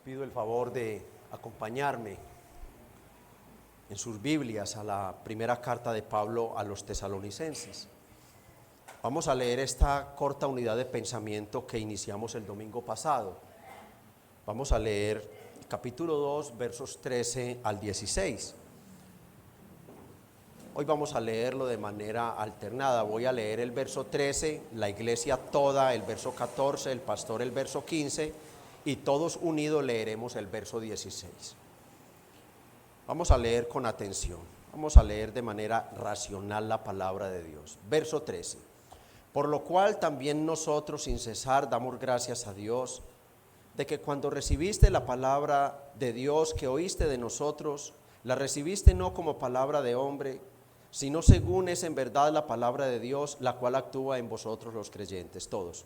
pido el favor de acompañarme en sus Biblias a la primera carta de Pablo a los tesalonicenses. Vamos a leer esta corta unidad de pensamiento que iniciamos el domingo pasado. Vamos a leer capítulo 2, versos 13 al 16. Hoy vamos a leerlo de manera alternada. Voy a leer el verso 13, la iglesia toda, el verso 14, el pastor el verso 15 y todos unidos leeremos el verso 16. Vamos a leer con atención, vamos a leer de manera racional la palabra de Dios. Verso 13. Por lo cual también nosotros sin cesar damos gracias a Dios de que cuando recibiste la palabra de Dios que oíste de nosotros, la recibiste no como palabra de hombre, sino según es en verdad la palabra de Dios, la cual actúa en vosotros los creyentes, todos.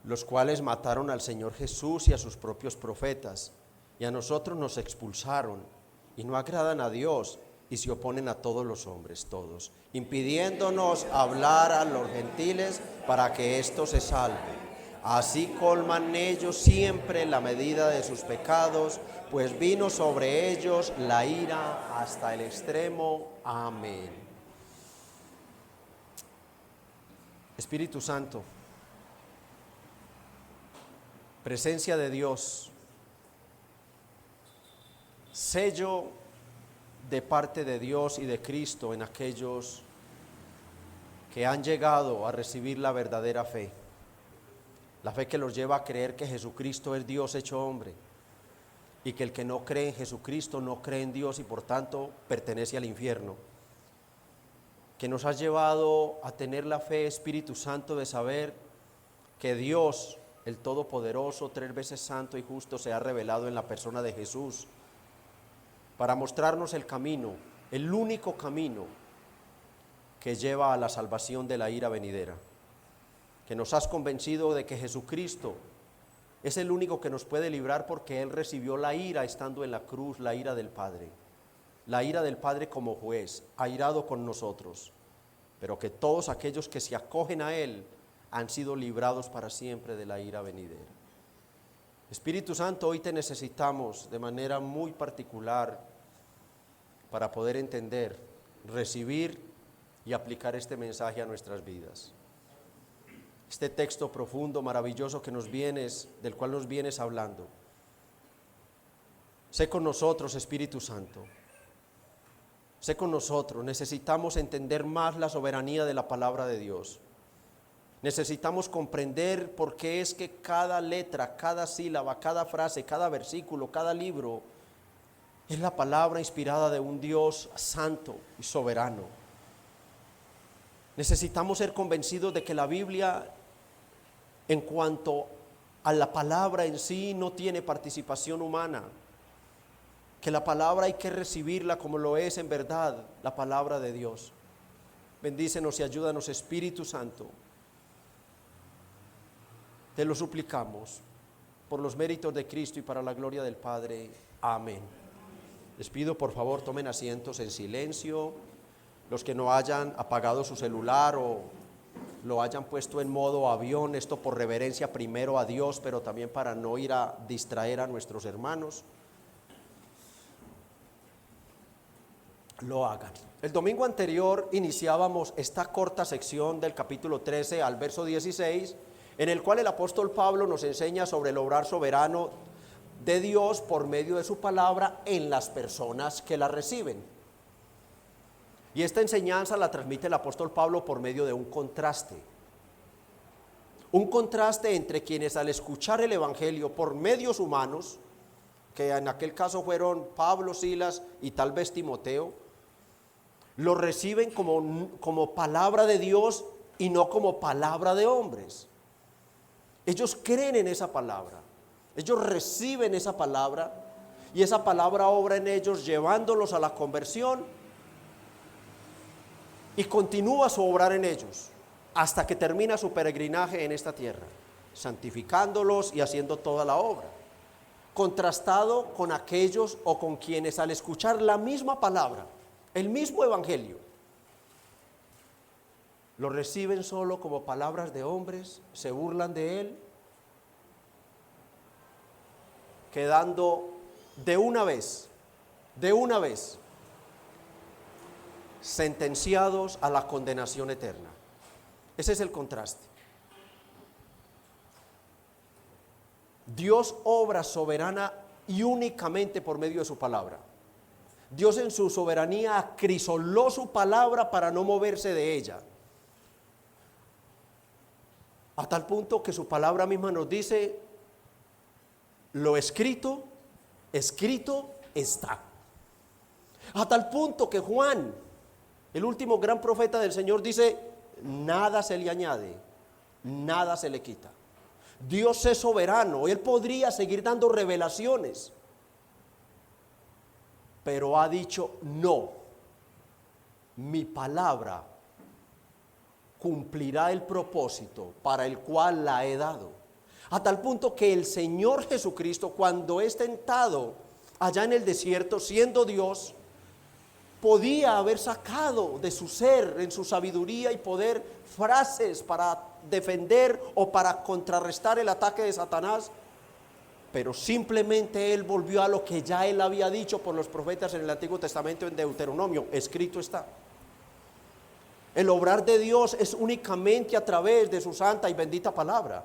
Los cuales mataron al Señor Jesús y a sus propios profetas, y a nosotros nos expulsaron, y no agradan a Dios, y se oponen a todos los hombres, todos, impidiéndonos hablar a los gentiles para que éstos se salven. Así colman ellos siempre la medida de sus pecados, pues vino sobre ellos la ira hasta el extremo. Amén. Espíritu Santo, presencia de Dios, sello de parte de Dios y de Cristo en aquellos que han llegado a recibir la verdadera fe, la fe que los lleva a creer que Jesucristo es Dios hecho hombre y que el que no cree en Jesucristo no cree en Dios y por tanto pertenece al infierno, que nos has llevado a tener la fe, Espíritu Santo, de saber que Dios, el Todopoderoso, 3 veces santo y justo, se ha revelado en la persona de Jesús para mostrarnos el camino, el único camino que lleva a la salvación de la ira venidera. Que nos has convencido de que Jesucristo es el único que nos puede librar porque Él recibió la ira estando en la cruz, la ira del Padre como juez, airado con nosotros, pero que todos aquellos que se acogen a Él han sido librados para siempre de la ira venidera. Espíritu Santo, hoy te necesitamos de manera muy particular para poder entender, recibir y aplicar este mensaje a nuestras vidas. Este texto profundo, maravilloso del cual nos vienes hablando. Sé con nosotros, Espíritu Santo. Sé con nosotros. Necesitamos entender más la soberanía de la palabra de Dios. Necesitamos comprender por qué es que cada letra, cada sílaba, cada frase, cada versículo, cada libro es la palabra inspirada de un Dios santo y soberano. Necesitamos ser convencidos de que la Biblia, en cuanto a la palabra en sí, no tiene participación humana, que la palabra hay que recibirla como lo es en verdad la palabra de Dios. Bendícenos y ayúdanos, Espíritu Santo. Te lo suplicamos por los méritos de Cristo y para la gloria del Padre. Amén. Les pido por favor tomen asientos en silencio. Los que no hayan apagado su celular o lo hayan puesto en modo avión, esto por reverencia primero a Dios, pero también para no ir a distraer a nuestros hermanos, lo hagan. El domingo anterior iniciábamos esta corta sección del capítulo 13 al verso 16, en el cual el apóstol Pablo nos enseña sobre el obrar soberano de Dios por medio de su palabra en las personas que la reciben. Y esta enseñanza la transmite el apóstol Pablo por medio de un contraste entre quienes al escuchar el evangelio por medios humanos, que en aquel caso fueron Pablo, Silas y tal vez Timoteo, lo reciben como palabra de Dios y no como palabra de hombres. Ellos creen en esa palabra, ellos reciben esa palabra y esa palabra obra en ellos llevándolos a la conversión y continúa su obrar en ellos hasta que termina su peregrinaje en esta tierra. santificándolos y haciendo toda la obra. Contrastado con aquellos o con quienes al escuchar la misma palabra, el mismo evangelio, lo reciben solo como palabras de hombres, se burlan de él, quedando de una vez, sentenciados a la condenación eterna. Ese es el contraste. Dios obra soberana y únicamente por medio de su palabra. Dios en su soberanía acrisoló su palabra para no moverse de ella. A tal punto que su palabra misma nos dice, lo escrito, escrito está. A tal punto que Juan, el último gran profeta del Señor, dice, nada se le añade, nada se le quita. Dios es soberano, Él podría seguir dando revelaciones, pero ha dicho, no, mi palabra cumplirá el propósito para el cual la he dado. A tal punto que el Señor Jesucristo, cuando es tentado allá en el desierto, siendo Dios, podía haber sacado de su ser, en su sabiduría y poder, frases para defender o para contrarrestar el ataque de Satanás, pero simplemente él volvió a lo que ya él había dicho por los profetas en el Antiguo Testamento, en Deuteronomio, escrito está. El obrar de Dios es únicamente a través de su santa y bendita palabra.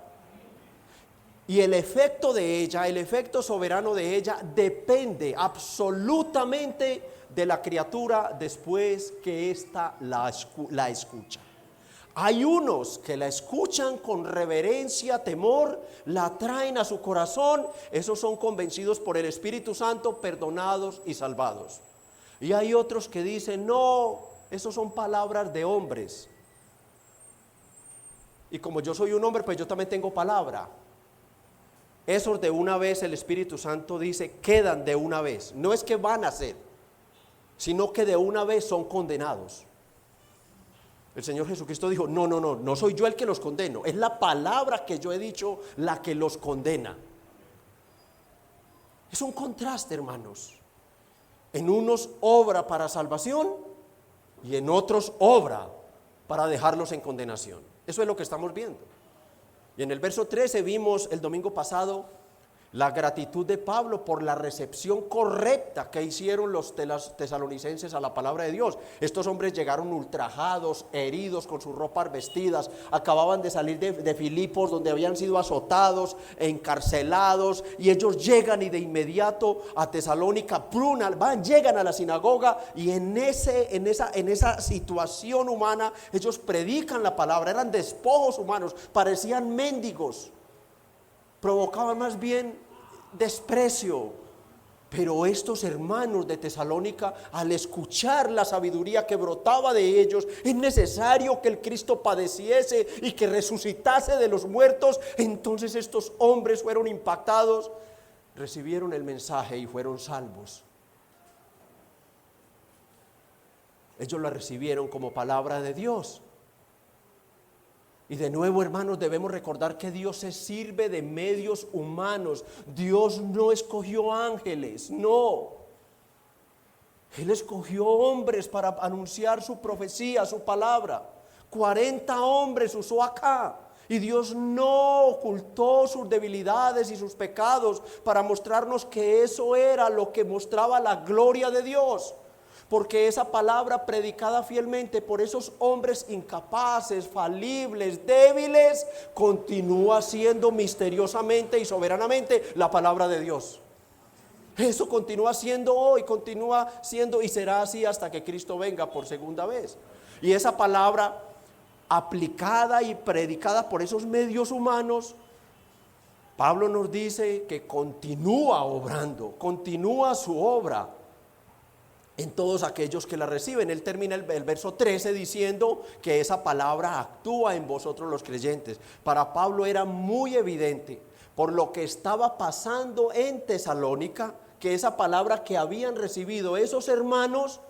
Y el efecto de ella, el efecto soberano de ella, depende absolutamente de la criatura después que ésta la escucha. Hay unos que la escuchan con reverencia, temor, la traen a su corazón, esos son convencidos por el Espíritu Santo, perdonados y salvados. Y hay otros que dicen, no, esos son palabras de hombres. Y como yo soy un hombre, pues yo también tengo palabra. Esos de una vez, el Espíritu Santo dice, quedan de una vez. No es que van a ser, sino que de una vez son condenados. El Señor Jesucristo dijo, no soy yo el que los condeno, es la palabra que yo he dicho la que los condena. Es un contraste, hermanos. En unos obra para salvación y en otros obra para dejarlos en condenación. Eso es lo que estamos viendo. Y en el verso 13 vimos el domingo pasado la gratitud de Pablo por la recepción correcta que hicieron los tesalonicenses a la palabra de Dios. Estos hombres llegaron ultrajados, heridos, con sus ropas vestidas, acababan de salir de Filipos, donde habían sido azotados, encarcelados, y ellos llegan y de inmediato a Tesalónica, llegan a la sinagoga, y en esa situación humana ellos predican la palabra. Eran despojos humanos, parecían mendigos, provocaban más bien desprecio. Pero estos hermanos de Tesalónica, al escuchar la sabiduría que brotaba de ellos, es necesario que el Cristo padeciese y que resucitase de los muertos. Entonces estos hombres fueron impactados, recibieron el mensaje y fueron salvos. Ellos la recibieron como palabra de Dios. Y de nuevo, hermanos, debemos recordar que Dios se sirve de medios humanos. Dios no escogió ángeles, no. Él escogió hombres para anunciar su profecía, su palabra. 40 hombres usó acá. Y Dios no ocultó sus debilidades y sus pecados para mostrarnos que eso era lo que mostraba la gloria de Dios. Porque esa palabra predicada fielmente por esos hombres incapaces, falibles, débiles, continúa siendo misteriosamente y soberanamente la palabra de Dios. Eso continúa siendo hoy, continúa siendo y será así hasta que Cristo venga por segunda vez. Y esa palabra aplicada y predicada por esos medios humanos, Pablo nos dice que continúa obrando, continúa su obra en todos aquellos que la reciben. Él termina el verso 13 diciendo que esa palabra actúa en vosotros los creyentes. Para Pablo era muy evidente, por lo que estaba pasando en Tesalónica, que esa palabra que habían recibido esos hermanos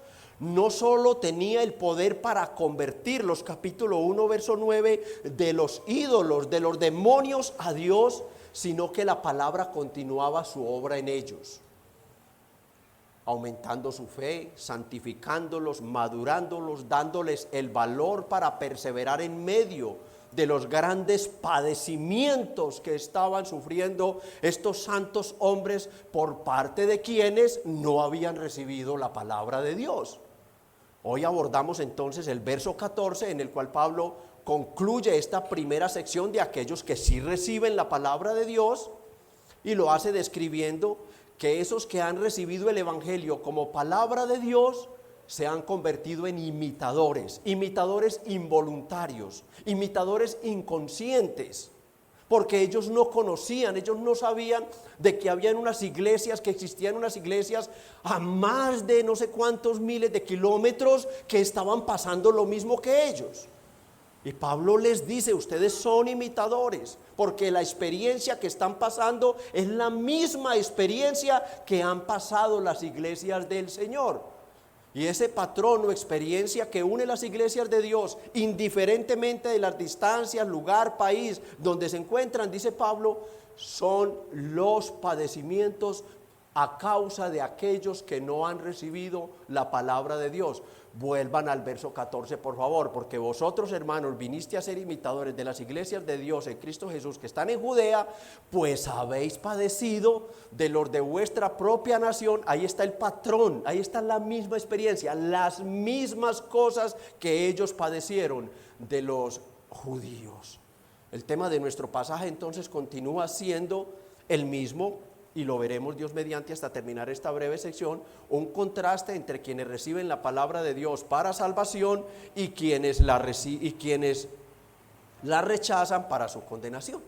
no solo tenía el poder para convertirlos, capítulo 1, verso 9, de los ídolos, de los demonios a Dios, sino que la palabra continuaba su obra en ellos, aumentando su fe, santificándolos, madurándolos, dándoles el valor para perseverar en medio de los grandes padecimientos que estaban sufriendo estos santos hombres por parte de quienes no habían recibido la palabra de Dios. Hoy abordamos entonces el verso 14, en el cual Pablo concluye esta primera sección de aquellos que sí reciben la palabra de Dios, y lo hace describiendo que esos que han recibido el evangelio como palabra de Dios se han convertido en imitadores, imitadores involuntarios, imitadores inconscientes, porque ellos no conocían, ellos no sabían de que habían unas iglesias, que existían unas iglesias a más de no sé cuántos miles de kilómetros que estaban pasando lo mismo que ellos. Y Pablo les dice: ustedes son imitadores, porque la experiencia que están pasando es la misma experiencia que han pasado las iglesias del Señor. Y ese patrón o experiencia que une las iglesias de Dios, indiferentemente de las distancias, lugar, país donde se encuentran, dice Pablo, son los padecimientos a causa de aquellos que no han recibido la palabra de Dios. Vuelvan al verso 14, por favor, porque vosotros, hermanos, viniste a ser imitadores de las iglesias de Dios en Cristo Jesús que están en Judea, pues habéis padecido de los de vuestra propia nación. Ahí está el patrón, ahí está la misma experiencia, las mismas cosas que ellos padecieron de los judíos. El tema de nuestro pasaje entonces continúa siendo el mismo, y lo veremos Dios mediante hasta terminar esta breve sección, un contraste entre quienes reciben la palabra de Dios para salvación y quienes la rechazan para su condenación.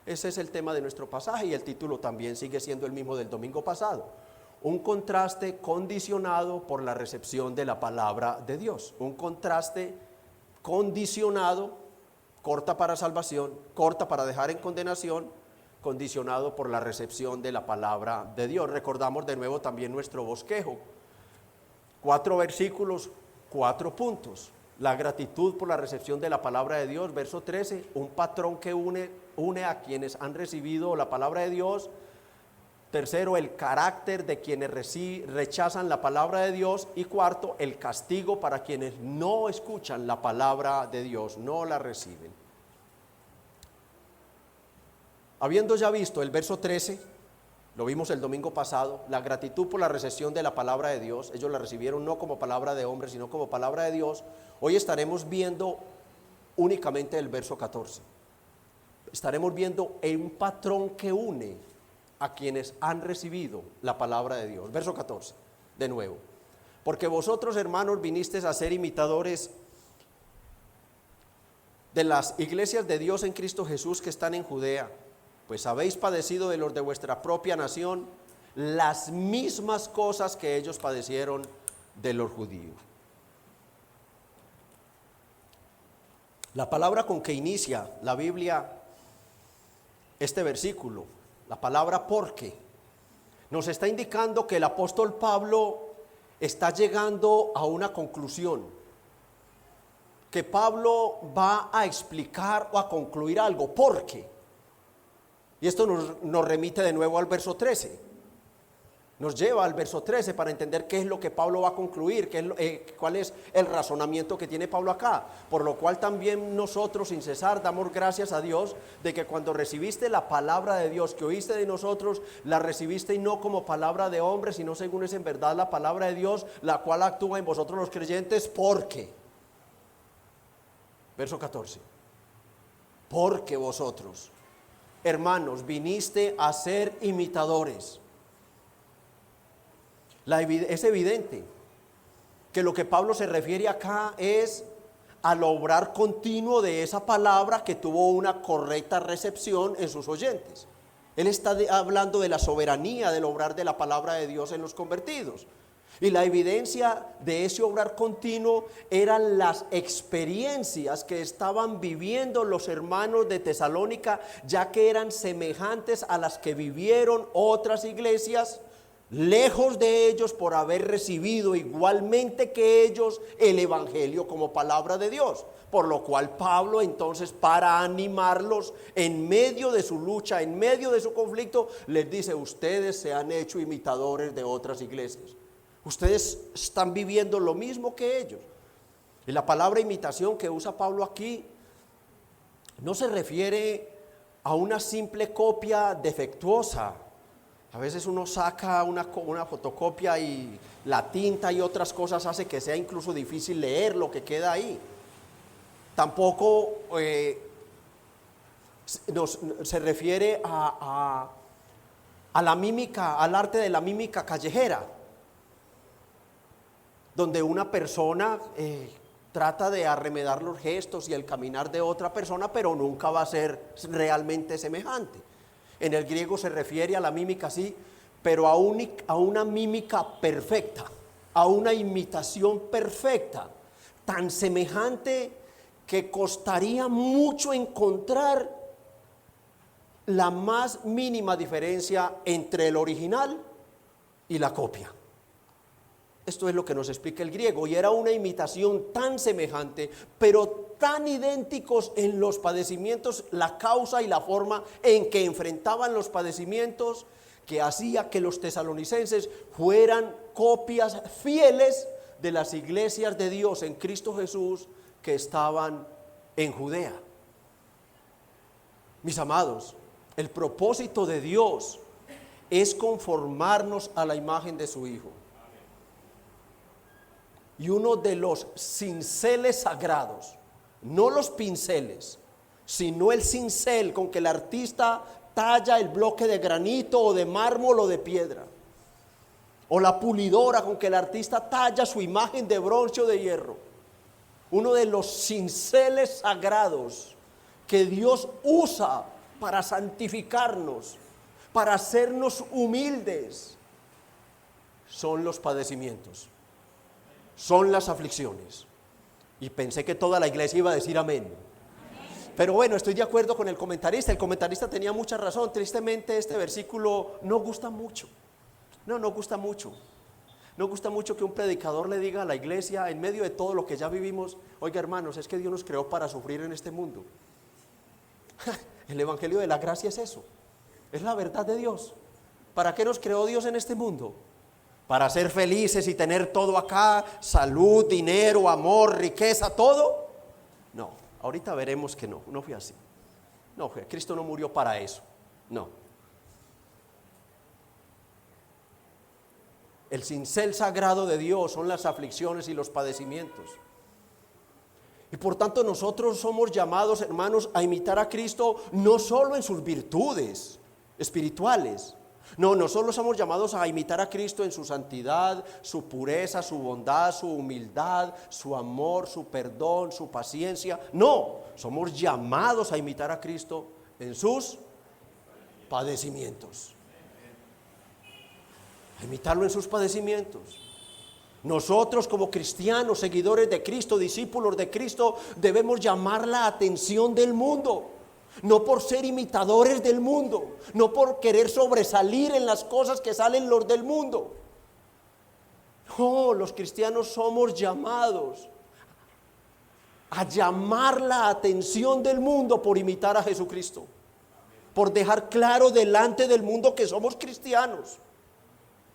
Ese es el tema de nuestro pasaje, y el título también sigue siendo el mismo del domingo pasado: un contraste condicionado por la recepción de la palabra de Dios. Un contraste condicionado, corta para salvación, corta para dejar en condenación, condicionado por la recepción de la palabra de Dios. Recordamos de nuevo también nuestro bosquejo: 4 versículos, 4 puntos. La gratitud por la recepción de la palabra de Dios, verso 13, un patrón que une a quienes han recibido la palabra de Dios. Tercero, el carácter de quienes rechazan la palabra de Dios. Y cuarto, el castigo para quienes no escuchan la palabra de Dios, no la reciben. Habiendo ya visto el verso 13, lo vimos el domingo pasado, la gratitud por la recepción de la palabra de Dios, ellos la recibieron no como palabra de hombre, sino como palabra de Dios. Hoy estaremos viendo únicamente el verso 14. Estaremos viendo un patrón que une a quienes han recibido la palabra de Dios. Verso 14, de nuevo: porque vosotros, hermanos, vinisteis a ser imitadores de las iglesias de Dios en Cristo Jesús que están en Judea, pues habéis padecido de los de vuestra propia nación las mismas cosas que ellos padecieron de los judíos. La palabra con que inicia la Biblia este versículo, la palabra porque, nos está indicando que el apóstol Pablo está llegando a una conclusión, que Pablo va a explicar o a concluir algo. ¿Por qué? Y esto nos remite de nuevo al verso 13. Nos lleva al verso 13 para entender qué es lo que Pablo va a concluir, cuál es el razonamiento que tiene Pablo acá. Por lo cual también nosotros, sin cesar, damos gracias a Dios de que cuando recibiste la palabra de Dios que oíste de nosotros, la recibiste y no como palabra de hombre, sino según es en verdad la palabra de Dios, la cual actúa en vosotros los creyentes. Porque, verso 14, porque vosotros, hermanos, viniste a ser imitadores. Es evidente que lo que Pablo se refiere acá es al obrar continuo de esa palabra que tuvo una correcta recepción en sus oyentes. Él está hablando de la soberanía del obrar de la palabra de Dios en los convertidos. Y la evidencia de ese obrar continuo eran las experiencias que estaban viviendo los hermanos de Tesalónica, ya que eran semejantes a las que vivieron otras iglesias lejos de ellos por haber recibido igualmente que ellos el evangelio como palabra de Dios. Por lo cual Pablo entonces, para animarlos en medio de su lucha, en medio de su conflicto, les dice: ustedes se han hecho imitadores de otras iglesias. Ustedes están viviendo lo mismo que ellos. Y la palabra imitación que usa Pablo aquí no se refiere a una simple copia defectuosa. A veces uno saca una fotocopia y la tinta y otras cosas hace que sea incluso difícil leer lo que queda ahí. Tampoco se refiere a la mímica, al arte de la mímica callejera, donde una persona trata de arremedar los gestos y el caminar de otra persona, pero nunca va a ser realmente semejante. En el griego se refiere a la mímica, sí, pero a una mímica perfecta, a una imitación perfecta, tan semejante que costaría mucho encontrar la más mínima diferencia entre el original y la copia. Esto es lo que nos explica el griego, y era una imitación tan semejante, pero tan idénticos en los padecimientos, la causa y la forma en que enfrentaban los padecimientos, que hacía que los tesalonicenses fueran copias fieles de las iglesias de Dios en Cristo Jesús que estaban en Judea. Mis amados, el propósito de Dios es conformarnos a la imagen de su Hijo. Y uno de los cinceles sagrados, no los pinceles, sino el cincel con que el artista talla el bloque de granito o de mármol o de piedra, o la pulidora con que el artista talla su imagen de bronce o de hierro. Uno de los cinceles sagrados que Dios usa para santificarnos, para hacernos humildes, son los padecimientos, son las aflicciones. Y pensé que toda la iglesia iba a decir amén. Pero bueno, estoy de acuerdo con el comentarista. El comentarista tenía mucha razón. Tristemente este versículo no gusta mucho. No gusta mucho. No gusta mucho que un predicador le diga a la iglesia, en medio de todo lo que ya vivimos: oiga, hermanos, es que Dios nos creó para sufrir en este mundo. El evangelio de la gracia es eso, es la verdad de Dios. ¿Para qué nos creó Dios en este mundo? ¿Para ser felices y tener todo acá? Salud, dinero, amor, riqueza, todo. No, ahorita veremos que no fue así. No, Cristo no murió para eso, no. El cincel sagrado de Dios son las aflicciones y los padecimientos. Y por tanto nosotros somos llamados, hermanos, a imitar a Cristo no solo en sus virtudes espirituales. No solo somos llamados a imitar a Cristo en su santidad, su pureza, su bondad, su humildad, su amor, su perdón, su paciencia. No, somos llamados a imitar a Cristo en sus padecimientos. A imitarlo en sus padecimientos. Nosotros como cristianos, seguidores de Cristo, discípulos de Cristo, debemos llamar la atención del mundo. No por ser imitadores del mundo, no por querer sobresalir en las cosas que salen los del mundo. No, los cristianos somos llamados a llamar la atención del mundo por imitar a Jesucristo, por dejar claro delante del mundo que somos cristianos,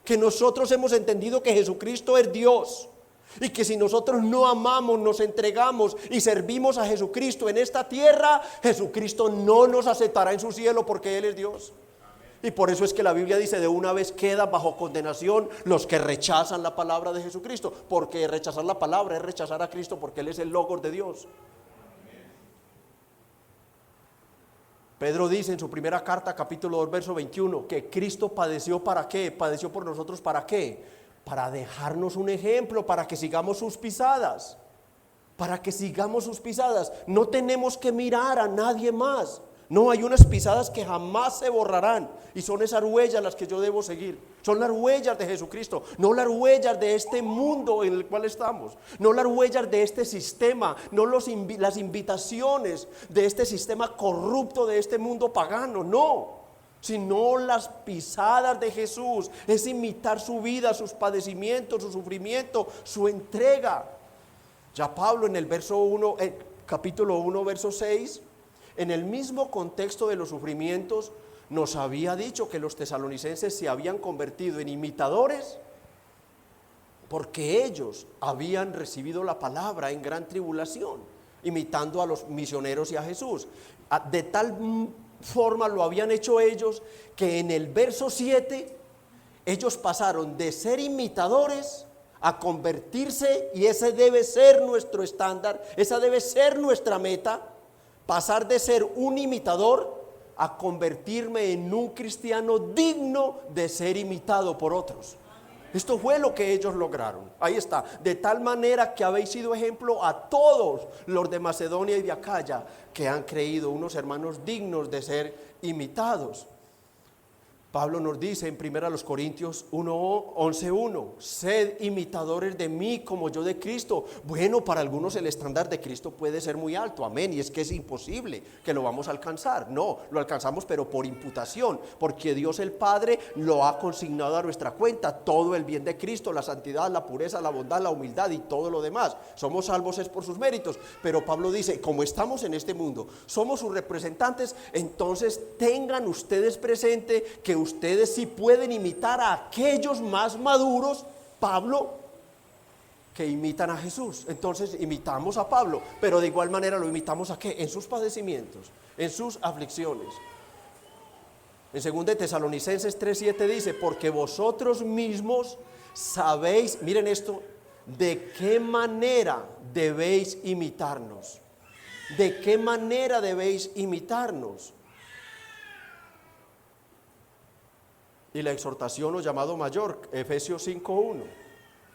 que nosotros hemos entendido que Jesucristo es Dios, y que si nosotros no amamos, nos entregamos y servimos a Jesucristo en esta tierra, Jesucristo no nos aceptará en su cielo, porque Él es Dios. Y por eso es que la Biblia dice: de una vez quedan bajo condenación los que rechazan la palabra de Jesucristo, porque rechazar la palabra es rechazar a Cristo, porque Él es el Logos de Dios. Pedro dice en su primera carta, capítulo 2, verso 21, que Cristo padeció ¿para qué? Padeció por nosotros ¿para qué? Para dejarnos un ejemplo, para que sigamos sus pisadas. Para que sigamos sus pisadas. No tenemos que mirar a nadie más. No, hay unas pisadas que jamás se borrarán, y son esas huellas las que yo debo seguir. Son las huellas de Jesucristo, no las huellas de este mundo en el cual estamos, no las huellas de este sistema, no las invitaciones de este sistema corrupto, de este mundo pagano. No, sino las pisadas de Jesús. Es imitar su vida, sus padecimientos, su sufrimiento, su entrega. Ya Pablo en el capítulo 1, verso 6, en el mismo contexto de los sufrimientos, nos había dicho que los tesalonicenses se habían convertido en imitadores porque ellos habían recibido la palabra en gran tribulación, imitando a los misioneros y a Jesús. De tal forma lo habían hecho ellos que en el verso 7 ellos pasaron de ser imitadores a convertirse, y ese debe ser nuestro estándar, esa debe ser nuestra meta, pasar de ser un imitador a convertirme en un cristiano digno de ser imitado por otros. Esto fue lo que ellos lograron. Ahí está. De tal manera que habéis sido ejemplo a todos los de Macedonia y de Acaya, que han creído, unos hermanos dignos de ser imitados. Pablo nos dice en 1 Corintios 11:1, sed imitadores de mí como yo de Cristo. Bueno, para algunos el estándar de Cristo puede ser muy alto, amén, y es que es imposible que lo vamos a alcanzar. No, lo alcanzamos pero por imputación, porque Dios el Padre lo ha consignado a nuestra cuenta, todo el bien de Cristo, la santidad, la pureza, la bondad, la humildad y todo lo demás. Somos salvos es por sus méritos, pero Pablo dice, como estamos en este mundo, somos sus representantes, entonces tengan ustedes presente que ustedes sí pueden imitar a aquellos más maduros, Pablo, que imitan a Jesús. Entonces imitamos a Pablo, pero de igual manera lo imitamos ¿a qué? En sus padecimientos, en sus aflicciones. En 2 Tesalonicenses 3:7 dice, porque vosotros mismos sabéis, miren esto, de qué manera debéis imitarnos. ¿De qué manera debéis imitarnos? Y la exhortación o llamado mayor, Efesios 5:1,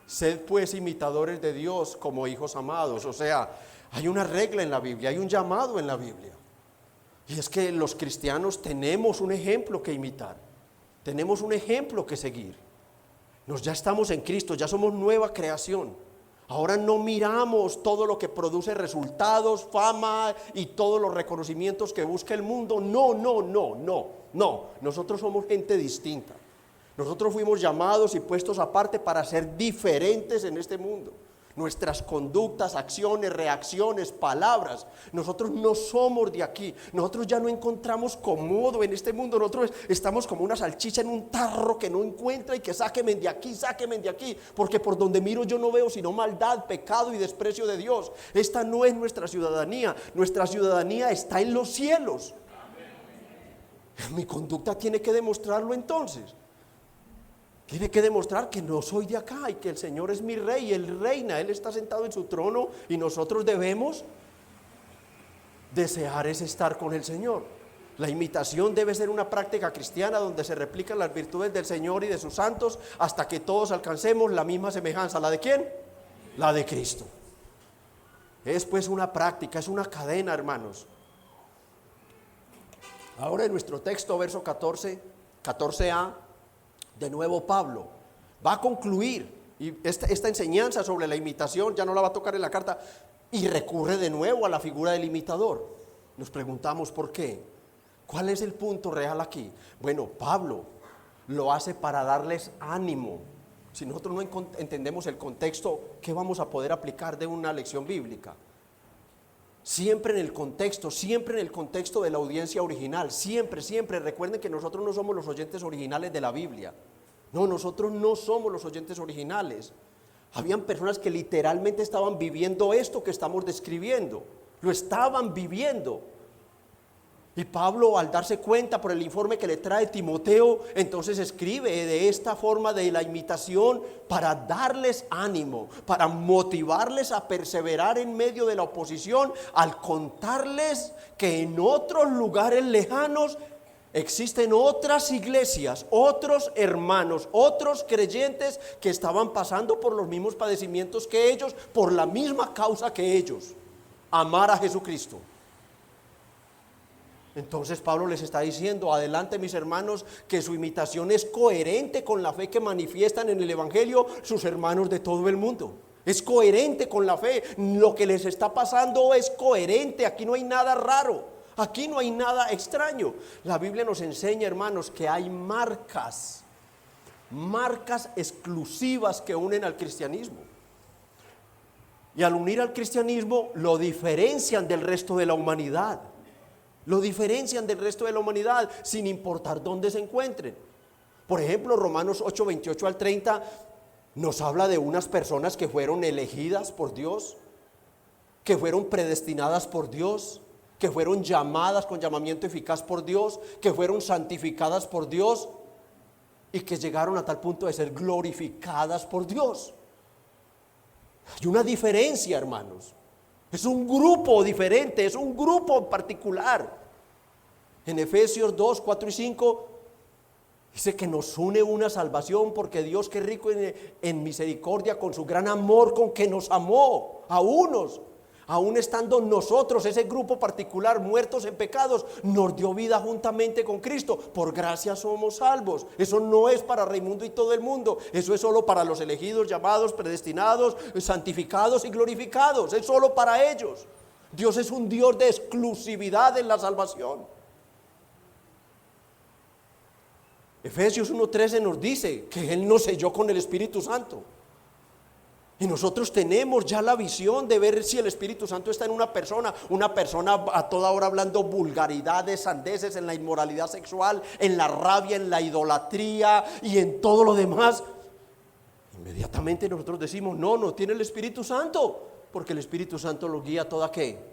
sed pues imitadores de Dios como hijos amados. O sea, hay una regla en la Biblia, hay un llamado en la Biblia, y es que los cristianos tenemos un ejemplo que imitar, tenemos un ejemplo que seguir. Ya estamos en Cristo, ya somos nueva creación. Ahora no miramos todo lo que produce resultados, fama y todos los reconocimientos que busca el mundo. No, nosotros somos gente distinta. Nosotros fuimos llamados y puestos aparte para ser diferentes en este mundo. Nuestras conductas, acciones, reacciones, palabras, nosotros no somos de aquí. Nosotros ya no encontramos cómodo en este mundo. Nosotros estamos como una salchicha en un tarro que no encuentra y que sáquenme de aquí, porque por donde miro yo no veo sino maldad, pecado y desprecio de Dios. Esta no es nuestra ciudadanía está en los cielos. Mi conducta tiene que demostrarlo entonces. Tiene que demostrar que no soy de acá y que el Señor es mi rey y Él reina, Él está sentado en su trono y nosotros debemos desear es estar con el Señor. La imitación debe ser una práctica cristiana donde se replican las virtudes del Señor y de sus santos hasta que todos alcancemos la misma semejanza. ¿La de quién? La de Cristo. Es pues una práctica, es una cadena, hermanos. Ahora en nuestro texto, verso 14a, de nuevo Pablo va a concluir y esta enseñanza sobre la imitación ya no la va a tocar en la carta y recurre de nuevo a la figura del imitador. Nos preguntamos por qué. ¿Cuál es el punto real aquí? Bueno, Pablo lo hace para darles ánimo. Si nosotros no entendemos el contexto, ¿qué vamos a poder aplicar de una lección bíblica? Siempre en el contexto de la audiencia original, siempre, recuerden que nosotros no somos los oyentes originales de la Biblia. No, nosotros no somos los oyentes originales. Habían personas que literalmente estaban viviendo esto que estamos describiendo, lo estaban viviendo. Y Pablo, al darse cuenta por el informe que le trae Timoteo, entonces escribe de esta forma de la imitación para darles ánimo, para motivarles a perseverar en medio de la oposición, al contarles que en otros lugares lejanos existen otras iglesias, otros hermanos, otros creyentes que estaban pasando por los mismos padecimientos que ellos, por la misma causa que ellos, amar a Jesucristo. Entonces Pablo les está diciendo, adelante mis hermanos, que su imitación es coherente con la fe que manifiestan en el Evangelio sus hermanos de todo el mundo. Es coherente con la fe, lo que les está pasando es coherente, aquí no hay nada raro. Aquí no hay nada extraño. La Biblia nos enseña, hermanos, que hay marcas exclusivas que unen al cristianismo. Y al unir al cristianismo lo diferencian del resto de la humanidad. Lo diferencian del resto de la humanidad sin importar dónde se encuentren. Por ejemplo, Romanos 8, 28 al 30 nos habla de unas personas que fueron elegidas por Dios, que fueron predestinadas por Dios, que fueron llamadas con llamamiento eficaz por Dios, que fueron santificadas por Dios y que llegaron a tal punto de ser glorificadas por Dios. Hay una diferencia, hermanos. Es un grupo diferente, es un grupo particular. En Efesios 2, 4 y 5 dice que nos une una salvación porque Dios, que es rico en misericordia, con su gran amor con que nos amó a unos, aún estando nosotros, ese grupo particular, muertos en pecados, nos dio vida juntamente con Cristo. Por gracia somos salvos. Eso no es para Raimundo y todo el mundo. Eso es solo para los elegidos, llamados, predestinados, santificados y glorificados. Es solo para ellos. Dios es un Dios de exclusividad en la salvación. Efesios 1:13 nos dice que Él nos selló con el Espíritu Santo. Y nosotros tenemos ya la visión de ver si el Espíritu Santo está en una persona a toda hora hablando vulgaridades, sandeces, en la inmoralidad sexual, en la rabia, en la idolatría y en todo lo demás. Inmediatamente nosotros decimos, no tiene el Espíritu Santo, porque el Espíritu Santo lo guía a toda ¿qué?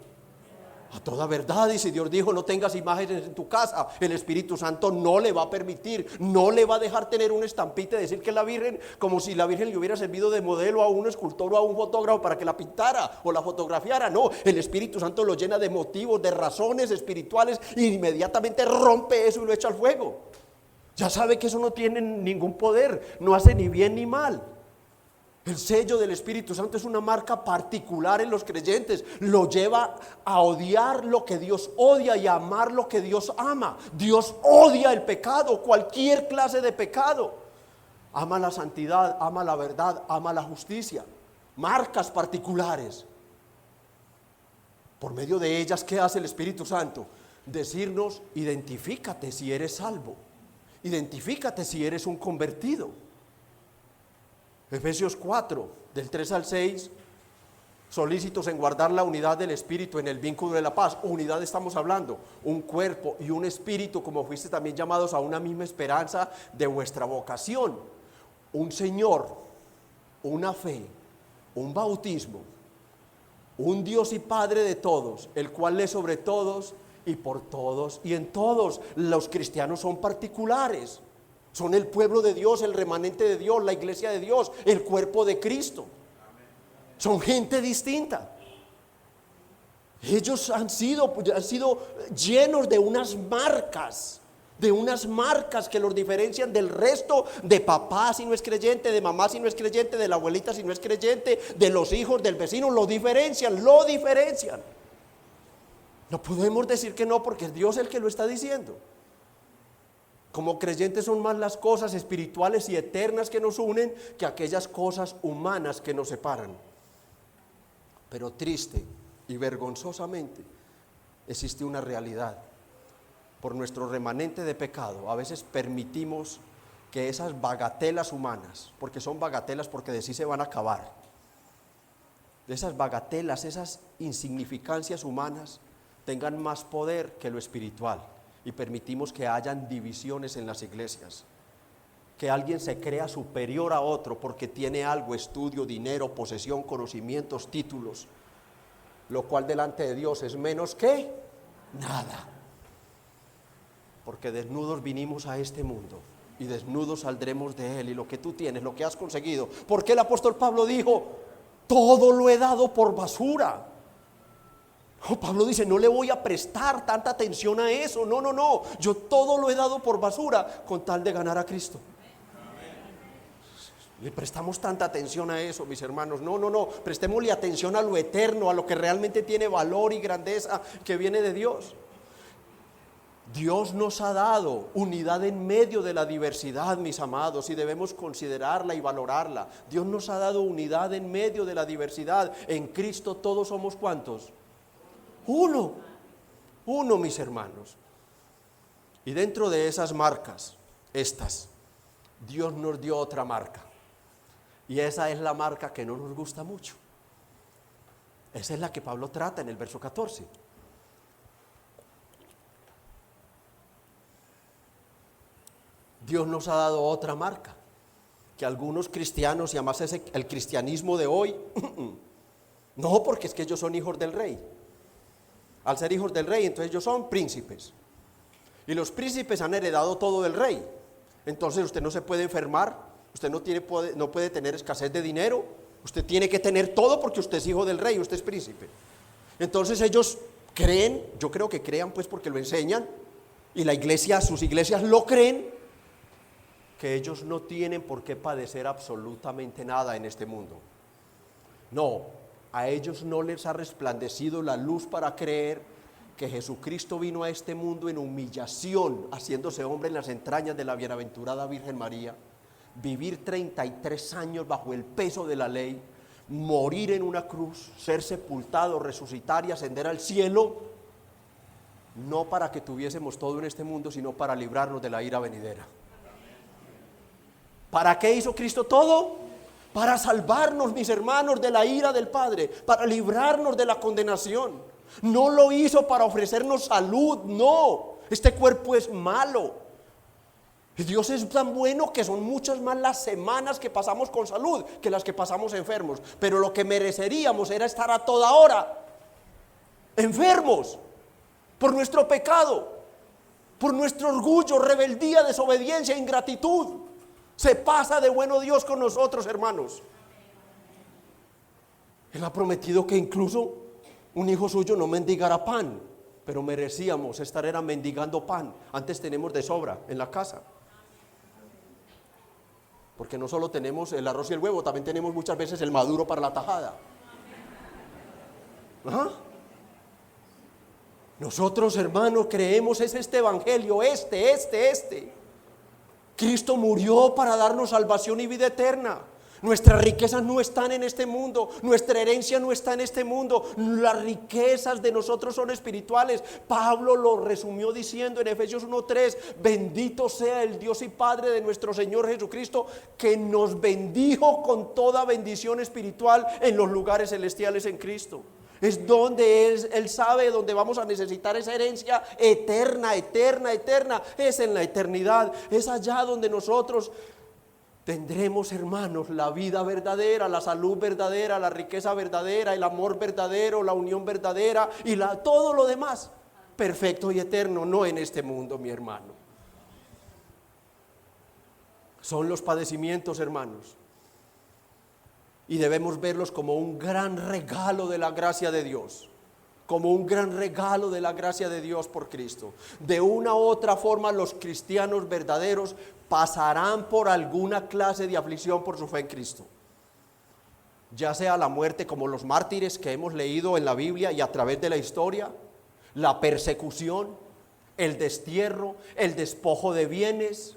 A toda verdad. Y si Dios dijo no tengas imágenes en tu casa, el Espíritu Santo no le va a permitir, no le va a dejar tener una estampita y decir que es la Virgen, como si la Virgen le hubiera servido de modelo a un escultor o a un fotógrafo para que la pintara o la fotografiara. No, el Espíritu Santo lo llena de motivos, de razones espirituales, y inmediatamente rompe eso y lo echa al fuego. Ya sabe que eso no tiene ningún poder, no hace ni bien ni mal. El sello del Espíritu Santo es una marca particular en los creyentes. Lo lleva a odiar lo que Dios odia y a amar lo que Dios ama. Dios odia el pecado, cualquier clase de pecado. Ama la santidad, ama la verdad, ama la justicia. Marcas particulares. Por medio de ellas, ¿qué hace el Espíritu Santo? Decirnos, identifícate si eres salvo. Identifícate si eres un convertido. Efesios 4, del 3 al 6, solícitos en guardar la unidad del Espíritu en el vínculo de la paz. Unidad estamos hablando, un cuerpo y un espíritu, como fuiste también llamados a una misma esperanza de vuestra vocación. Un Señor, una fe, un bautismo, un Dios y Padre de todos, el cual es sobre todos y por todos y en todos. Los cristianos son particulares. Son el pueblo de Dios, el remanente de Dios, la iglesia de Dios, el cuerpo de Cristo. Son gente distinta. Ellos han sido llenos de unas marcas que los diferencian del resto, de papá si no es creyente, de mamá si no es creyente, de la abuelita si no es creyente, de los hijos, del vecino. Lo diferencian. No podemos decir que no, porque es Dios el que lo está diciendo. Como creyentes son más las cosas espirituales y eternas que nos unen que aquellas cosas humanas que nos separan. Pero triste y vergonzosamente existe una realidad. Por nuestro remanente de pecado, a veces permitimos que esas bagatelas humanas, porque son bagatelas porque de sí se van a acabar, esas bagatelas, esas insignificancias humanas tengan más poder que lo espiritual. Y permitimos que hayan divisiones en las iglesias, que alguien se crea superior a otro porque tiene algo, estudio, dinero, posesión, conocimientos, títulos, lo cual delante de Dios es menos que nada, porque desnudos vinimos a este mundo y desnudos saldremos de él. Y lo que tú tienes, lo que has conseguido, porque el apóstol Pablo dijo, todo lo he dado por basura. Pablo dice, no le voy a prestar tanta atención a eso, no, yo todo lo he dado por basura con tal de ganar a Cristo. Le prestamos tanta atención a eso, mis hermanos. No, prestémosle atención a lo eterno, a lo que realmente tiene valor y grandeza, que viene de Dios. Dios nos ha dado unidad en medio de la diversidad, mis amados, y debemos considerarla y valorarla. Dios nos ha dado unidad en medio de la diversidad. En Cristo todos somos ¿cuántos? Uno. Uno, mis hermanos. Y dentro de esas marcas, Dios nos dio otra marca. Y esa es la marca que no nos gusta mucho. Esa es la que Pablo trata en el verso 14. Dios nos ha dado otra marca, que algunos cristianos, y además es el cristianismo de hoy, no, porque es que ellos son hijos del rey. Al ser hijos del rey, entonces ellos son príncipes. Y los príncipes han heredado todo del rey. Entonces usted no se puede enfermar, usted no puede tener escasez de dinero, usted tiene que tener todo porque usted es hijo del rey, usted es príncipe. Entonces ellos creen, yo creo que crean pues porque lo enseñan, y la iglesia, sus iglesias lo creen, que ellos no tienen por qué padecer absolutamente nada en este mundo. No, a ellos no les ha resplandecido la luz para creer que Jesucristo vino a este mundo en humillación, haciéndose hombre en las entrañas de la bienaventurada Virgen María, vivir 33 años bajo el peso de la ley, morir en una cruz, ser sepultado, resucitar y ascender al cielo, no para que tuviésemos todo en este mundo, sino para librarnos de la ira venidera. ¿Para qué hizo Cristo todo? Para salvarnos, mis hermanos, de la ira del Padre, para librarnos de la condenación. No lo hizo para ofrecernos salud, no. Este cuerpo es malo. Y Dios es tan bueno que son muchas más las semanas que pasamos con salud que las que pasamos enfermos. Pero lo que mereceríamos era estar a toda hora enfermos por nuestro pecado, por nuestro orgullo, rebeldía, desobediencia, ingratitud. Se pasa de bueno Dios con nosotros, hermanos. Él ha prometido que incluso un hijo suyo no mendigará pan, pero merecíamos estar mendigando pan. Antes tenemos de sobra en la casa. Porque no solo tenemos el arroz y el huevo, también tenemos muchas veces el maduro para la tajada. ¿Ah? Nosotros, hermanos, creemos es este evangelio, este. Cristo murió para darnos salvación y vida eterna. Nuestras riquezas no están en este mundo, nuestra herencia no está en este mundo, las riquezas de nosotros son espirituales. Pablo lo resumió diciendo en Efesios 1:3, bendito sea el Dios y Padre de nuestro Señor Jesucristo, que nos bendijo con toda bendición espiritual en los lugares celestiales en Cristo. Es donde Él sabe donde vamos a necesitar esa herencia eterna, es en la eternidad, es allá donde nosotros tendremos, hermanos, la vida verdadera, la salud verdadera, la riqueza verdadera, el amor verdadero, la unión verdadera y todo lo demás perfecto y eterno, no en este mundo, mi hermano. Son los padecimientos, hermanos, y debemos verlos como un gran regalo de la gracia de Dios, como un gran regalo de la gracia de Dios por Cristo. De una u otra forma, los cristianos verdaderos pasarán por alguna clase de aflicción por su fe en Cristo, ya sea la muerte como los mártires que hemos leído en la Biblia y a través de la historia, la persecución, el destierro, el despojo de bienes,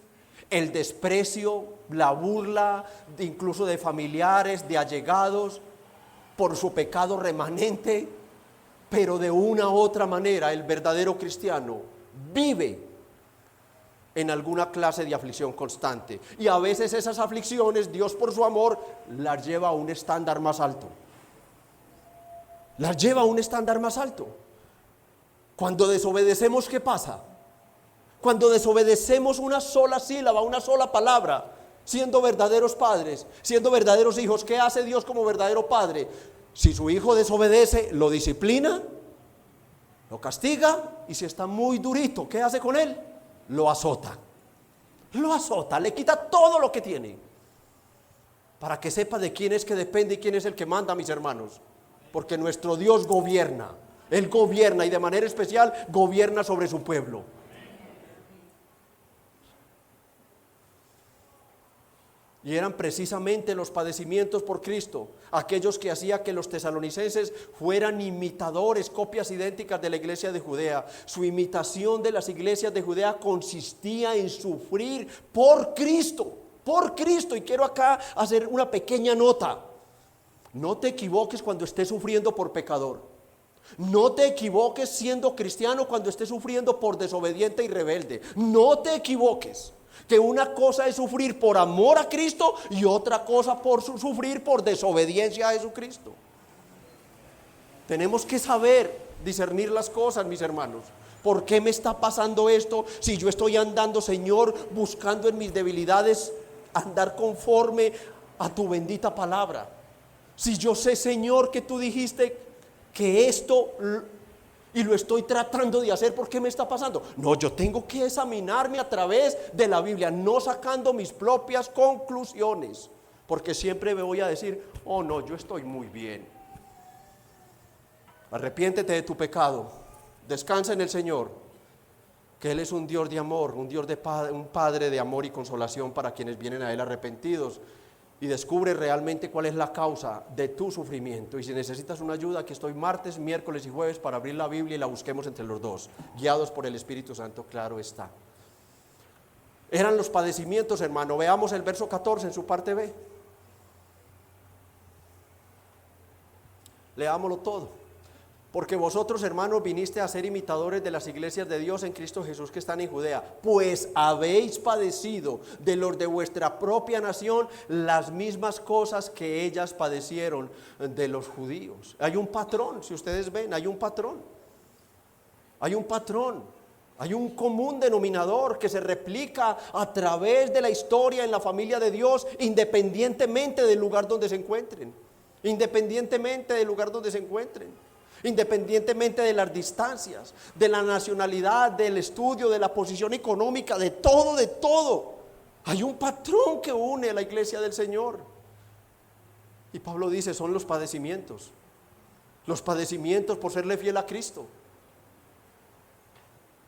el desprecio, la burla, incluso de familiares, de allegados, por su pecado remanente. Pero de una u otra manera el verdadero cristiano vive en alguna clase de aflicción constante, y a veces esas aflicciones Dios por su amor las lleva a un estándar más alto. Las lleva a un estándar más alto. Cuando desobedecemos, ¿qué pasa? Cuando desobedecemos una sola sílaba, una sola palabra, siendo verdaderos padres, siendo verdaderos hijos, ¿qué hace Dios como verdadero padre? Si su hijo desobedece, lo disciplina, lo castiga, y si está muy durito, ¿qué hace con él? Lo azota, le quita todo lo que tiene, para que sepa de quién es que depende y quién es el que manda, mis hermanos. Porque nuestro Dios gobierna, Él gobierna, y de manera especial gobierna sobre su pueblo. Y eran precisamente los padecimientos por Cristo aquellos que hacía que los tesalonicenses fueran imitadores, copias idénticas de la iglesia de Judea. Su imitación de las iglesias de Judea consistía en sufrir por Cristo. Y quiero acá hacer una pequeña nota. No te equivoques cuando estés sufriendo por pecador. No te equivoques siendo cristiano cuando estés sufriendo por desobediente y rebelde. No te equivoques. Que una cosa es sufrir por amor a Cristo y otra cosa por sufrir por desobediencia a Jesucristo. Tenemos que saber discernir las cosas, mis hermanos. ¿Por qué me está pasando esto? Si yo estoy andando, Señor, buscando en mis debilidades andar conforme a tu bendita palabra. Si yo sé, Señor, que tú dijiste que esto y lo estoy tratando de hacer, ¿por qué me está pasando? No, yo tengo que examinarme a través de la Biblia, no sacando mis propias conclusiones, porque siempre me voy a decir, oh no, yo estoy muy bien. Arrepiéntete de tu pecado, descansa en el Señor, que Él es un Dios de amor, un Dios de un Padre de amor y consolación para quienes vienen a Él arrepentidos. Y descubre realmente cuál es la causa de tu sufrimiento. Y si necesitas una ayuda, aquí estoy martes, miércoles y jueves para abrir la Biblia y la busquemos entre los dos, guiados por el Espíritu Santo, claro está. Eran los padecimientos, hermano. Veamos el verso 14 en su parte B. Leámoslo todo. Porque vosotros, hermanos, viniste a ser imitadores de las iglesias de Dios en Cristo Jesús que están en Judea, pues habéis padecido de los de vuestra propia nación las mismas cosas que ellas padecieron de los judíos. Hay un patrón, si ustedes ven, hay un patrón. Hay un patrón. Hay un común denominador que se replica a través de la historia en la familia de Dios, independientemente del lugar donde se encuentren. Independientemente del lugar donde se encuentren. Independientemente de las distancias, de la nacionalidad, del estudio, de la posición económica, de todo, de todo. Hay un patrón que une a la iglesia del Señor. Y Pablo dice, son los padecimientos. Los padecimientos por serle fiel a Cristo.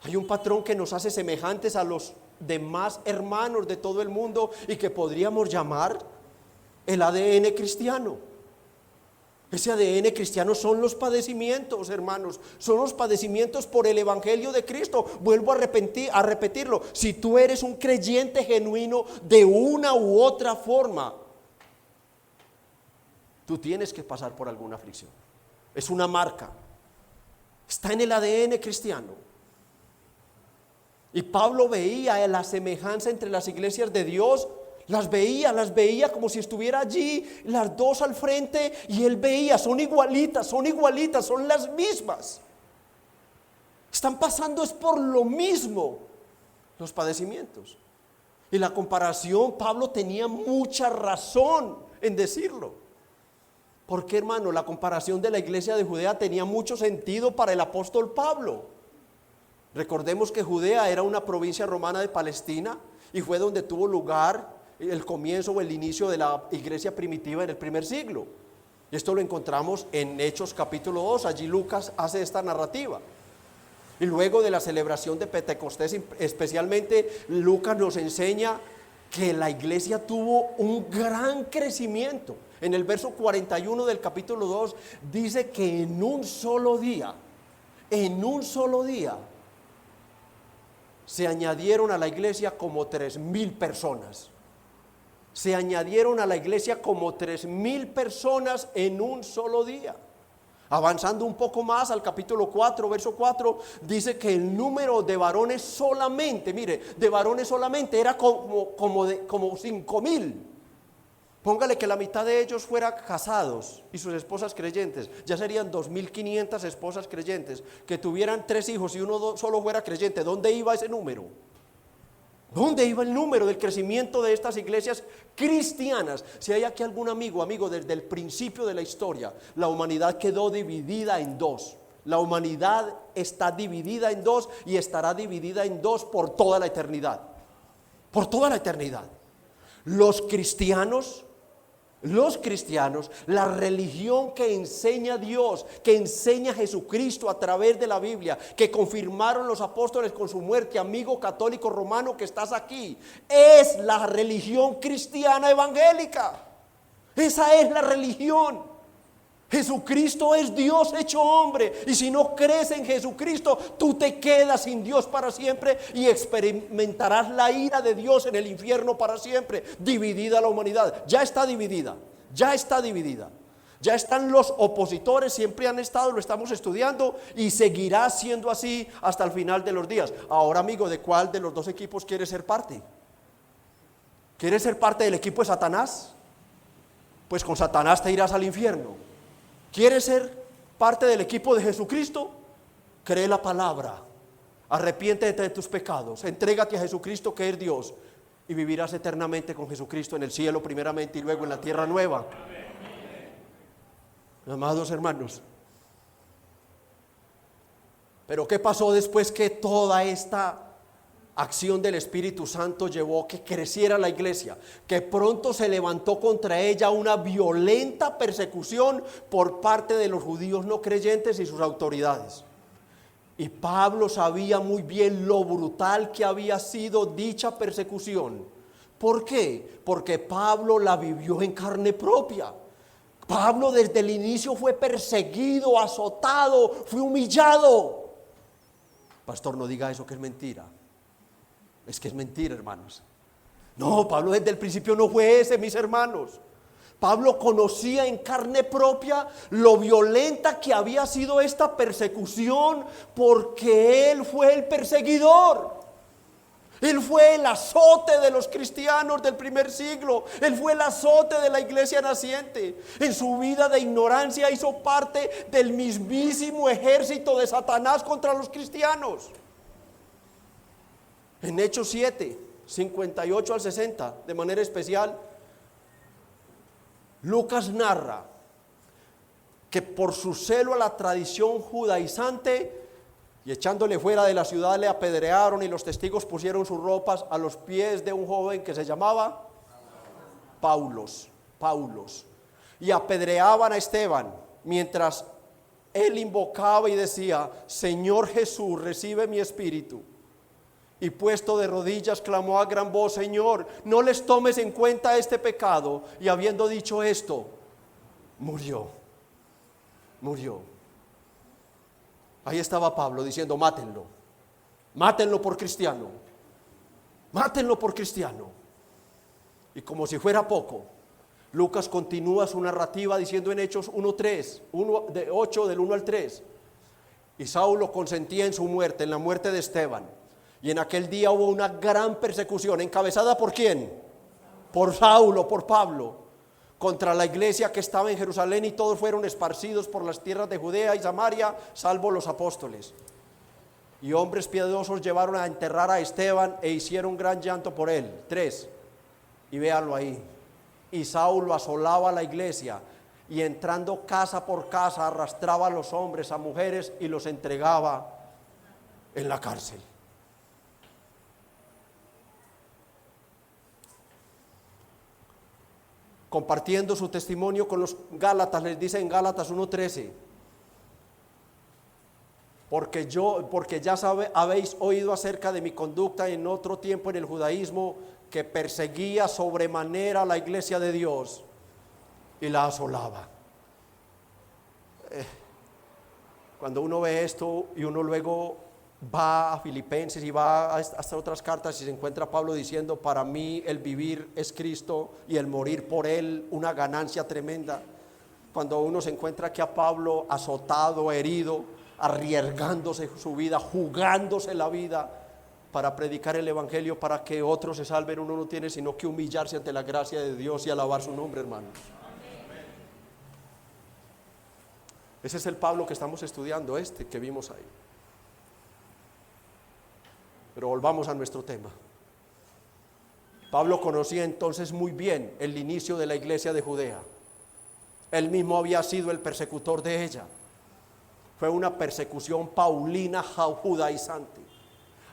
Hay un patrón que nos hace semejantes a los demás hermanos de todo el mundo y que podríamos llamar el ADN cristiano. Ese ADN cristiano son los padecimientos, hermanos. Son los padecimientos por el Evangelio de Cristo. Vuelvo a repetirlo. Si tú eres un creyente genuino de una u otra forma, tú tienes que pasar por alguna aflicción. Es una marca. Está en el ADN cristiano. Y Pablo veía la semejanza entre las iglesias de Dios. Las veía como si estuviera allí, las dos al frente, y él veía, son igualitas, son las mismas. Están pasando es por lo mismo los padecimientos. Y la comparación, Pablo tenía mucha razón en decirlo. Porque, hermano, la comparación de la iglesia de Judea tenía mucho sentido para el apóstol Pablo. Recordemos que Judea era una provincia romana de Palestina y fue donde tuvo lugar el comienzo o el inicio de la iglesia primitiva en el primer siglo. Esto lo encontramos en Hechos capítulo 2, allí Lucas hace esta narrativa. Y luego de la celebración de Pentecostés, especialmente Lucas nos enseña que la iglesia tuvo un gran crecimiento. En el verso 41 del capítulo 2 dice que en un solo día, se añadieron a la iglesia como 3,000 personas. Se añadieron a la iglesia como 3,000 personas en un solo día. Avanzando un poco más al capítulo 4, verso 4, dice que el número de varones solamente, era como 5,000. Póngale que la mitad de ellos fuera casados y sus esposas creyentes, ya serían 2,500 esposas creyentes, que tuvieran 3 hijos y uno solo fuera creyente. ¿Dónde iba ese número? ¿Dónde iba el número del crecimiento de estas iglesias cristianas? Si hay aquí algún amigo, desde el principio de la historia, la humanidad quedó dividida en dos. La humanidad está dividida en dos y estará dividida en dos por toda la eternidad. Por toda la eternidad. Los cristianos, la religión que enseña Dios, que enseña Jesucristo a través de la Biblia, que confirmaron los apóstoles con su muerte, amigo católico romano que estás aquí, es la religión cristiana evangélica. Esa es la religión. Jesucristo es Dios hecho hombre, y si no crees en Jesucristo, tú te quedas sin Dios para siempre y experimentarás la ira de Dios en el infierno para siempre. Dividida la humanidad, ya está dividida. Ya están los opositores, siempre han estado, lo estamos estudiando y seguirá siendo así hasta el final de los días. Ahora, amigo, ¿de cuál de los dos equipos quieres ser parte? ¿Quieres ser parte del equipo de Satanás? Pues con Satanás te irás al infierno. ¿Quieres ser parte del equipo de Jesucristo? Cree la palabra, arrepiéntete de tus pecados, entrégate a Jesucristo que es Dios y vivirás eternamente con Jesucristo en el cielo primeramente y luego en la tierra nueva. Amados hermanos, pero ¿qué pasó después que toda esta acción del Espíritu Santo llevó que creciera la iglesia? Que pronto se levantó contra ella una violenta persecución por parte de los judíos no creyentes y sus autoridades. Y Pablo sabía muy bien lo brutal que había sido dicha persecución. ¿Por qué? Porque Pablo la vivió en carne propia. Pablo desde el inicio fue perseguido, azotado, fue humillado. Pastor, no diga eso, que es mentira. Es que es mentira, hermanos. No, Pablo desde el principio no fue ese, mis hermanos. Pablo conocía en carne propia lo violenta que había sido esta persecución, porque él fue el perseguidor. Él fue el azote de los cristianos del primer siglo. Él fue el azote de la iglesia naciente. En su vida de ignorancia hizo parte del mismísimo ejército de Satanás contra los cristianos. En Hechos 7, 58 al 60, de manera especial, Lucas narra que por su celo a la tradición judaizante y echándole fuera de la ciudad le apedrearon, y los testigos pusieron sus ropas a los pies de un joven que se llamaba Paulos, y apedreaban a Esteban mientras él invocaba y decía: Señor Jesús, recibe mi espíritu. Y puesto de rodillas clamó a gran voz: Señor, no les tomes en cuenta este pecado. Y habiendo dicho esto, murió. Ahí estaba Pablo diciendo: mátenlo por cristiano, mátenlo por cristiano. Y como si fuera poco, Lucas continúa su narrativa diciendo en Hechos 8 del 1 al 3: y Saulo consentía en su muerte, en la muerte de Esteban. Y en aquel día hubo una gran persecución, ¿encabezada por quién? Por Saulo, por Pablo, contra la iglesia que estaba en Jerusalén, y todos fueron esparcidos por las tierras de Judea y Samaria, salvo los apóstoles. Y hombres piadosos llevaron a enterrar a Esteban e hicieron gran llanto por él. 3, y véanlo ahí. Y Saulo asolaba a la iglesia, y entrando casa por casa arrastraba a los hombres, a mujeres, y los entregaba en la cárcel. Compartiendo su testimonio con los Gálatas, les dice en Gálatas 1:13: porque ya habéis oído acerca de mi conducta en otro tiempo en el judaísmo, que perseguía sobremanera a la iglesia de Dios y la asolaba. Cuando uno ve esto y uno luego va a Filipenses y va hasta otras cartas, y se encuentra Pablo diciendo: para mí el vivir es Cristo y el morir por él una ganancia tremenda. Cuando uno se encuentra aquí a Pablo azotado, herido, arriesgándose su vida, jugándose la vida para predicar el evangelio, para que otros se salven, uno no tiene sino que humillarse ante la gracia de Dios y alabar su nombre, hermanos. Ese es el Pablo que estamos estudiando, que vimos ahí. Pero volvamos a nuestro tema. Pablo conocía entonces muy bien el inicio de la iglesia de Judea. Él mismo había sido el persecutor de ella. Fue una persecución paulina, judaizante.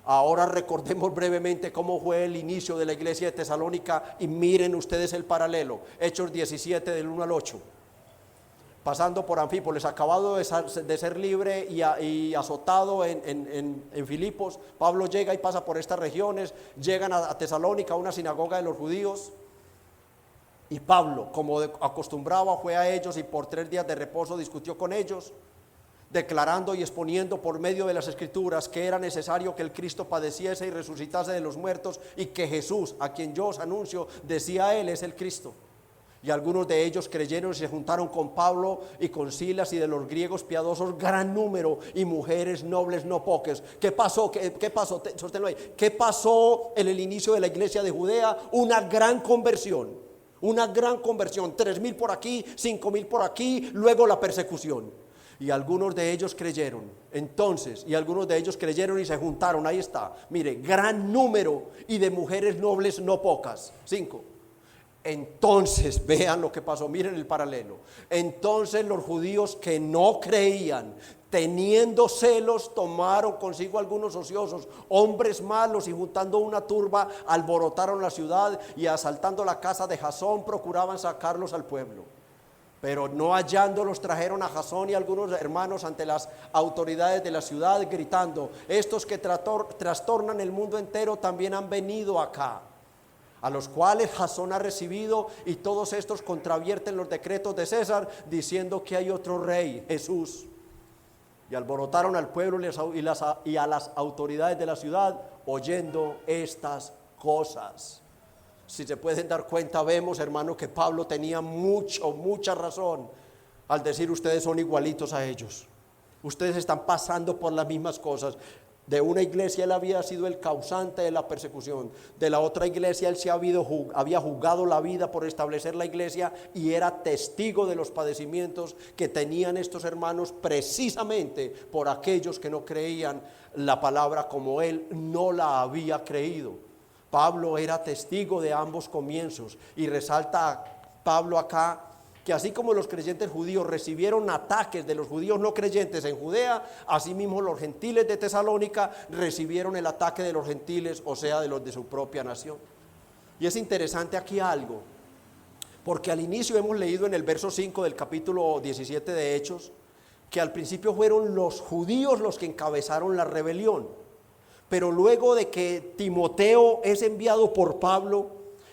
Ahora recordemos brevemente cómo fue el inicio de la iglesia de Tesalónica, y miren ustedes el paralelo. Hechos 17 del 1 al 8. Pasando por Anfípolis, acabado de ser libre y azotado en Filipos, Pablo llega y pasa por estas regiones. Llegan a Tesalónica, a una sinagoga de los judíos, y Pablo, como acostumbraba, fue a ellos y por 3 días de reposo discutió con ellos, declarando y exponiendo por medio de las escrituras que era necesario que el Cristo padeciese y resucitase de los muertos, y que Jesús, a quien yo os anuncio, decía él, es el Cristo. Y algunos de ellos creyeron y se juntaron con Pablo y con Silas, y de los griegos piadosos gran número, y mujeres nobles no pocas. ¿Qué pasó? ¿Qué pasó? Sosténlo ahí. ¿Qué pasó en el inicio de la iglesia de Judea? Una gran conversión. Una gran conversión. 3,000 por aquí, 5,000 por aquí, luego la persecución. Y algunos de ellos creyeron. Entonces, y algunos de ellos creyeron y se juntaron. Ahí está. Mire, gran número, y de mujeres nobles no pocas. 5. Entonces, vean lo que pasó, miren el paralelo. Entonces los judíos que no creían, teniendo celos, tomaron consigo algunos ociosos, hombres malos, y juntando una turba, alborotaron la ciudad, y asaltando la casa de Jasón, procuraban sacarlos al pueblo. Pero no hallándolos, trajeron a Jasón y algunos hermanos ante las autoridades de la ciudad, gritando: estos que trastornan el mundo entero también han venido acá. A los cuales Jasón ha recibido, y todos estos contravierten los decretos de César, diciendo que hay otro rey, Jesús. Y alborotaron al pueblo y a las autoridades de la ciudad, oyendo estas cosas. Si se pueden dar cuenta, vemos, hermano, que Pablo tenía mucha razón al decir: ustedes son igualitos a ellos. Ustedes están pasando por las mismas cosas. De una iglesia él había sido el causante de la persecución, de la otra iglesia él se había jugado la vida por establecer la iglesia, y era testigo de los padecimientos que tenían estos hermanos, precisamente por aquellos que no creían la palabra como él no la había creído. Pablo era testigo de ambos comienzos, y resalta Pablo acá que así como los creyentes judíos recibieron ataques de los judíos no creyentes en Judea, asimismo los gentiles de Tesalónica recibieron el ataque de los gentiles, o sea, de los de su propia nación. Y es interesante aquí algo, porque al inicio hemos leído en el verso 5 del capítulo 17 de Hechos, que al principio fueron los judíos los que encabezaron la rebelión, pero luego de que Timoteo es enviado por Pablo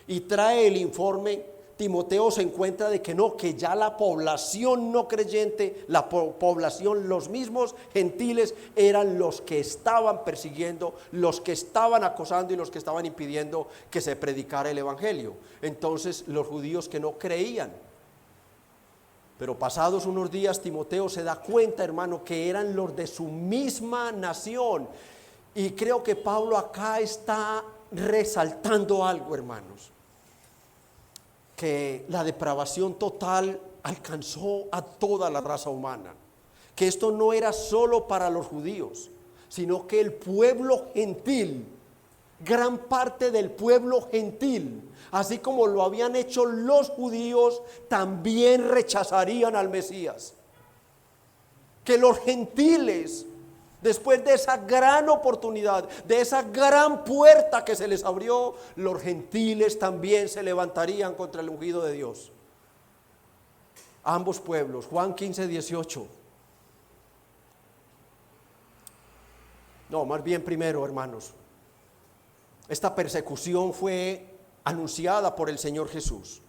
y trae el informe, Timoteo se encuentra de que no, que ya la población no creyente, la población, los mismos gentiles eran los que estaban persiguiendo, los que estaban acosando y los que estaban impidiendo que se predicara el evangelio. Entonces los judíos que no creían. Pero pasados unos días Timoteo se da cuenta, hermano, que eran los de su misma nación. Y creo que Pablo acá está resaltando algo, hermanos, que la depravación total alcanzó a toda la raza humana, que esto no era solo para los judíos, sino que el pueblo gentil, gran parte del pueblo gentil, así como lo habían hecho los judíos, también rechazarían al Mesías. Que los gentiles, después de esa gran oportunidad, de esa gran puerta que se les abrió, los gentiles también se levantarían contra el ungido de Dios. Ambos pueblos. Juan 15:18. No, más bien primero, hermanos, esta persecución fue anunciada por el Señor Jesús.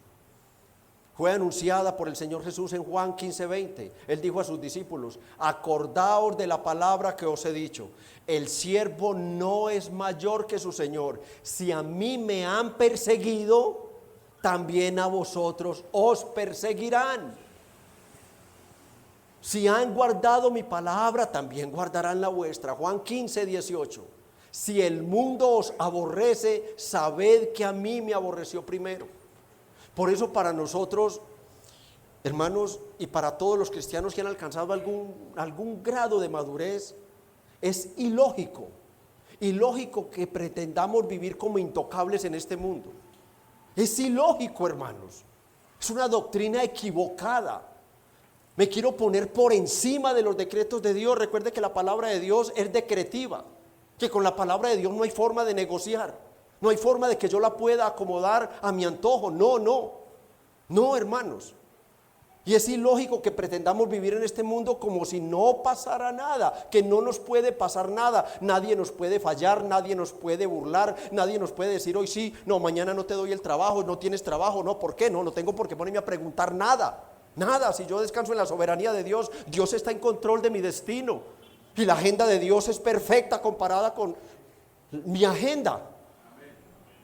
Fue anunciada por el Señor Jesús en Juan 15:20. Él dijo a sus discípulos: acordaos de la palabra que os he dicho, el siervo no es mayor que su Señor. Si a mí me han perseguido, también a vosotros os perseguirán. Si han guardado mi palabra, también guardarán la vuestra. Juan 15:18. Si el mundo os aborrece, sabed que a mí me aborreció primero. Por eso para nosotros, hermanos, y para todos los cristianos que han alcanzado algún grado de madurez, es ilógico que pretendamos vivir como intocables en este mundo. Es ilógico, hermanos. Es una doctrina equivocada. Me quiero poner por encima de los decretos de Dios. Recuerde que la palabra de Dios es decretiva, que con la palabra de Dios no hay forma de negociar. No hay forma de que yo la pueda acomodar a mi antojo. No, hermanos. Y es ilógico que pretendamos vivir en este mundo como si no pasara nada, que no nos puede pasar nada. Nadie nos puede fallar, nadie nos puede burlar, nadie nos puede decir hoy sí, no, mañana no te doy el trabajo, no tienes trabajo, no, ¿por qué? No tengo por qué ponerme a preguntar nada. Si yo descanso en la soberanía de Dios, Dios está en control de mi destino. Y la agenda de Dios es perfecta comparada con mi agenda.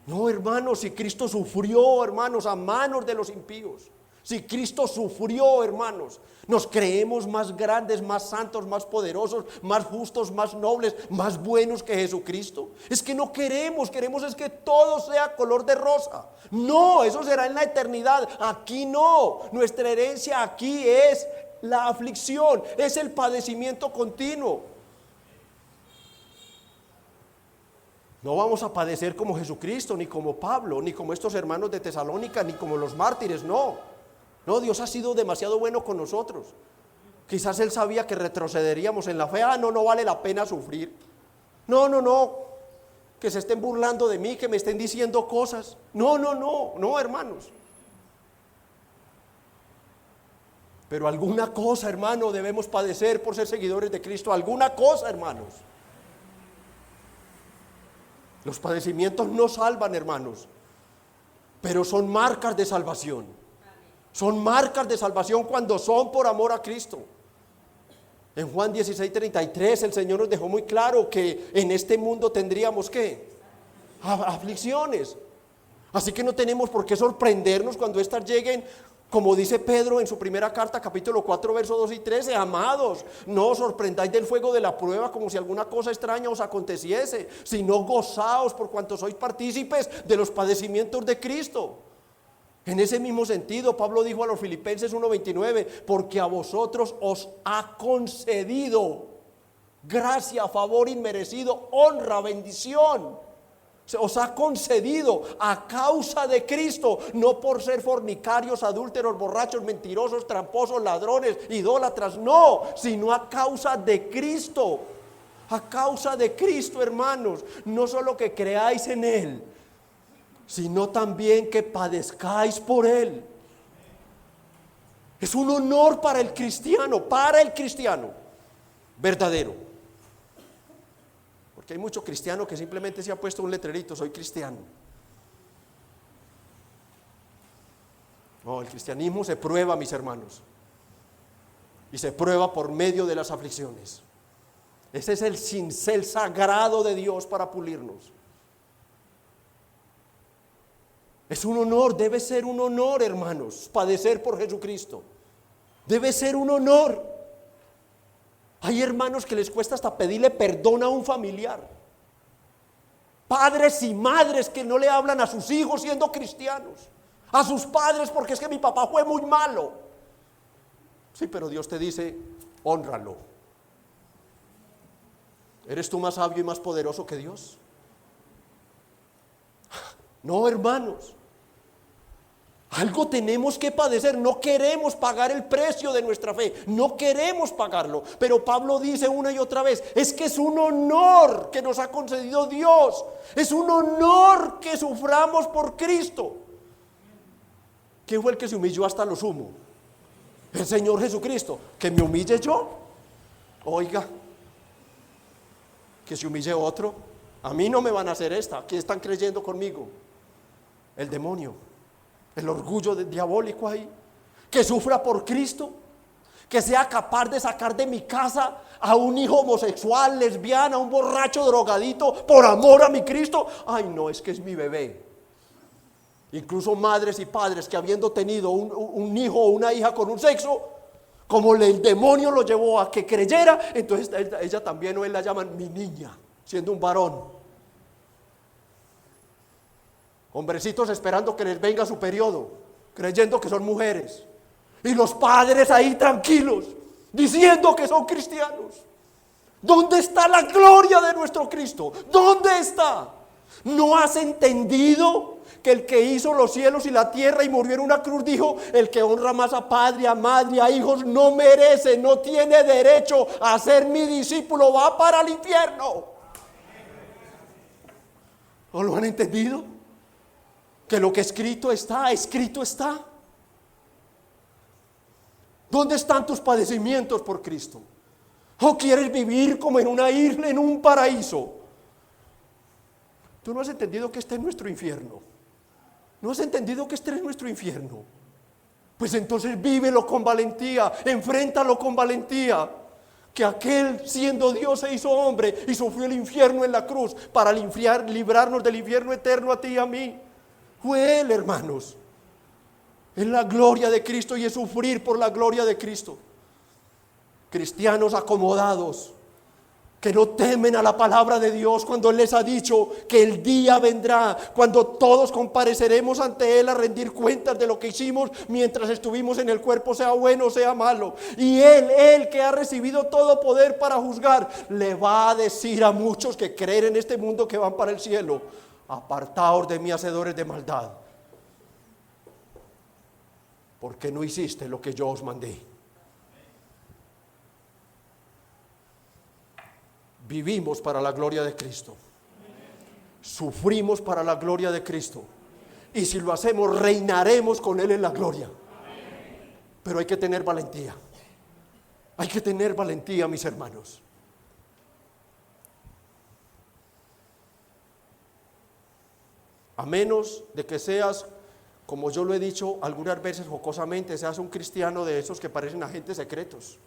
No, hermanos, si Cristo sufrió, hermanos, a manos de los impíos. Si Cristo sufrió, hermanos, nos creemos más grandes, más santos, más poderosos, más justos, más nobles, más buenos que Jesucristo. Es que no queremos es que todo sea color de rosa. No, eso será en la eternidad. Aquí no. Nuestra herencia aquí es la aflicción, es el padecimiento continuo. No vamos a padecer como Jesucristo, ni como Pablo, ni como estos hermanos de Tesalónica, ni como los mártires, no. No, Dios ha sido demasiado bueno con nosotros. Quizás Él sabía que retrocederíamos en la fe. No vale la pena sufrir. No, que se estén burlando de mí, que me estén diciendo cosas. No, hermanos. Pero alguna cosa, hermano, debemos padecer por ser seguidores de Cristo. Alguna cosa, hermanos. Los padecimientos no salvan, hermanos, pero son marcas de salvación. Son marcas de salvación cuando son por amor a Cristo. En Juan 16:33 el Señor nos dejó muy claro que en este mundo tendríamos ¿qué? Aflicciones. Así que no tenemos por qué sorprendernos cuando éstas lleguen. Como dice Pedro en su primera carta, capítulo 4, versos 2 y 13, amados, no os sorprendáis del fuego de la prueba como si alguna cosa extraña os aconteciese, sino gozaos por cuanto sois partícipes de los padecimientos de Cristo. En ese mismo sentido, Pablo dijo a los Filipenses 1:29, porque a vosotros os ha concedido gracia, favor inmerecido, honra, bendición. Os ha concedido a causa de Cristo, no por ser fornicarios, adúlteros, borrachos, mentirosos, tramposos, ladrones, idólatras, no, sino a causa de Cristo. A causa de Cristo, hermanos, no solo que creáis en Él, sino también que padezcáis por Él. Es un honor para el cristiano verdadero. Porque hay mucho cristiano que simplemente se ha puesto un letrerito, soy cristiano. No, el cristianismo se prueba, mis hermanos, y se prueba por medio de las aflicciones. Ese es el cincel sagrado de Dios para pulirnos. Es un honor, debe ser un honor, hermanos, padecer por Jesucristo. Debe ser un honor. Hay hermanos que les cuesta hasta pedirle perdón a un familiar. Padres y madres que no le hablan a sus hijos siendo cristianos. A sus padres porque es que mi papá fue muy malo. Sí, pero Dios te dice, hónralo. ¿Eres tú más sabio y más poderoso que Dios? No, hermanos. Algo tenemos que padecer, no queremos pagar el precio de nuestra fe, no queremos pagarlo, pero Pablo dice una y otra vez, es que es un honor que nos ha concedido Dios, es un honor que suframos por Cristo. ¿Quién fue el que se humilló hasta lo sumo? El Señor Jesucristo. ¿Que me humille yo? Oiga, que se humille otro. A mí no me van a hacer esta. ¿Quién están creyendo conmigo? El demonio. El orgullo diabólico ahí, que sufra por Cristo, que sea capaz de sacar de mi casa a un hijo homosexual, lesbiana, un borracho drogadito, por amor a mi Cristo. Ay, no, es que es mi bebé. Incluso madres y padres que habiendo tenido un hijo o una hija con un sexo, como el demonio lo llevó a que creyera, entonces ella también o él la llaman mi niña, siendo un varón. Hombrecitos esperando que les venga su periodo, creyendo que son mujeres. Y los padres ahí tranquilos, diciendo que son cristianos. ¿Dónde está la gloria de nuestro Cristo? ¿Dónde está? ¿No has entendido que el que hizo los cielos y la tierra y murió en una cruz dijo, el que honra más a padre, a madre, a hijos, no merece, no tiene derecho a ser mi discípulo, va para el infierno? ¿No lo han entendido? Que lo que escrito está, escrito está. ¿Dónde están tus padecimientos por Cristo? ¿O quieres vivir como en una isla, en un paraíso? Tú no has entendido que este es nuestro infierno. ¿No has entendido que este es nuestro infierno? Pues entonces vívelo con valentía, enfréntalo con valentía. que aquel siendo Dios se hizo hombre y sufrió el infierno en la cruz para librarnos del infierno eterno a ti y a mí. Fue Él, hermanos. Es la gloria de Cristo y es sufrir por la gloria de Cristo. Cristianos acomodados que no temen a la palabra de Dios cuando Él les ha dicho que el día vendrá cuando todos compareceremos ante Él a rendir cuentas de lo que hicimos mientras estuvimos en el cuerpo, sea bueno o sea malo. Y Él que ha recibido todo poder para juzgar, le va a decir a muchos que creen en este mundo que van para el cielo: apartaos de mí, hacedores de maldad, porque no hiciste lo que yo os mandé. Vivimos para la gloria de Cristo. Sufrimos para la gloria de Cristo. Y si lo hacemos, reinaremos con Él en la gloria. Pero hay que tener valentía. Hay que tener valentía, mis hermanos. A menos de que seas, como yo lo he dicho algunas veces jocosamente, seas un cristiano de esos que parecen agentes secretos.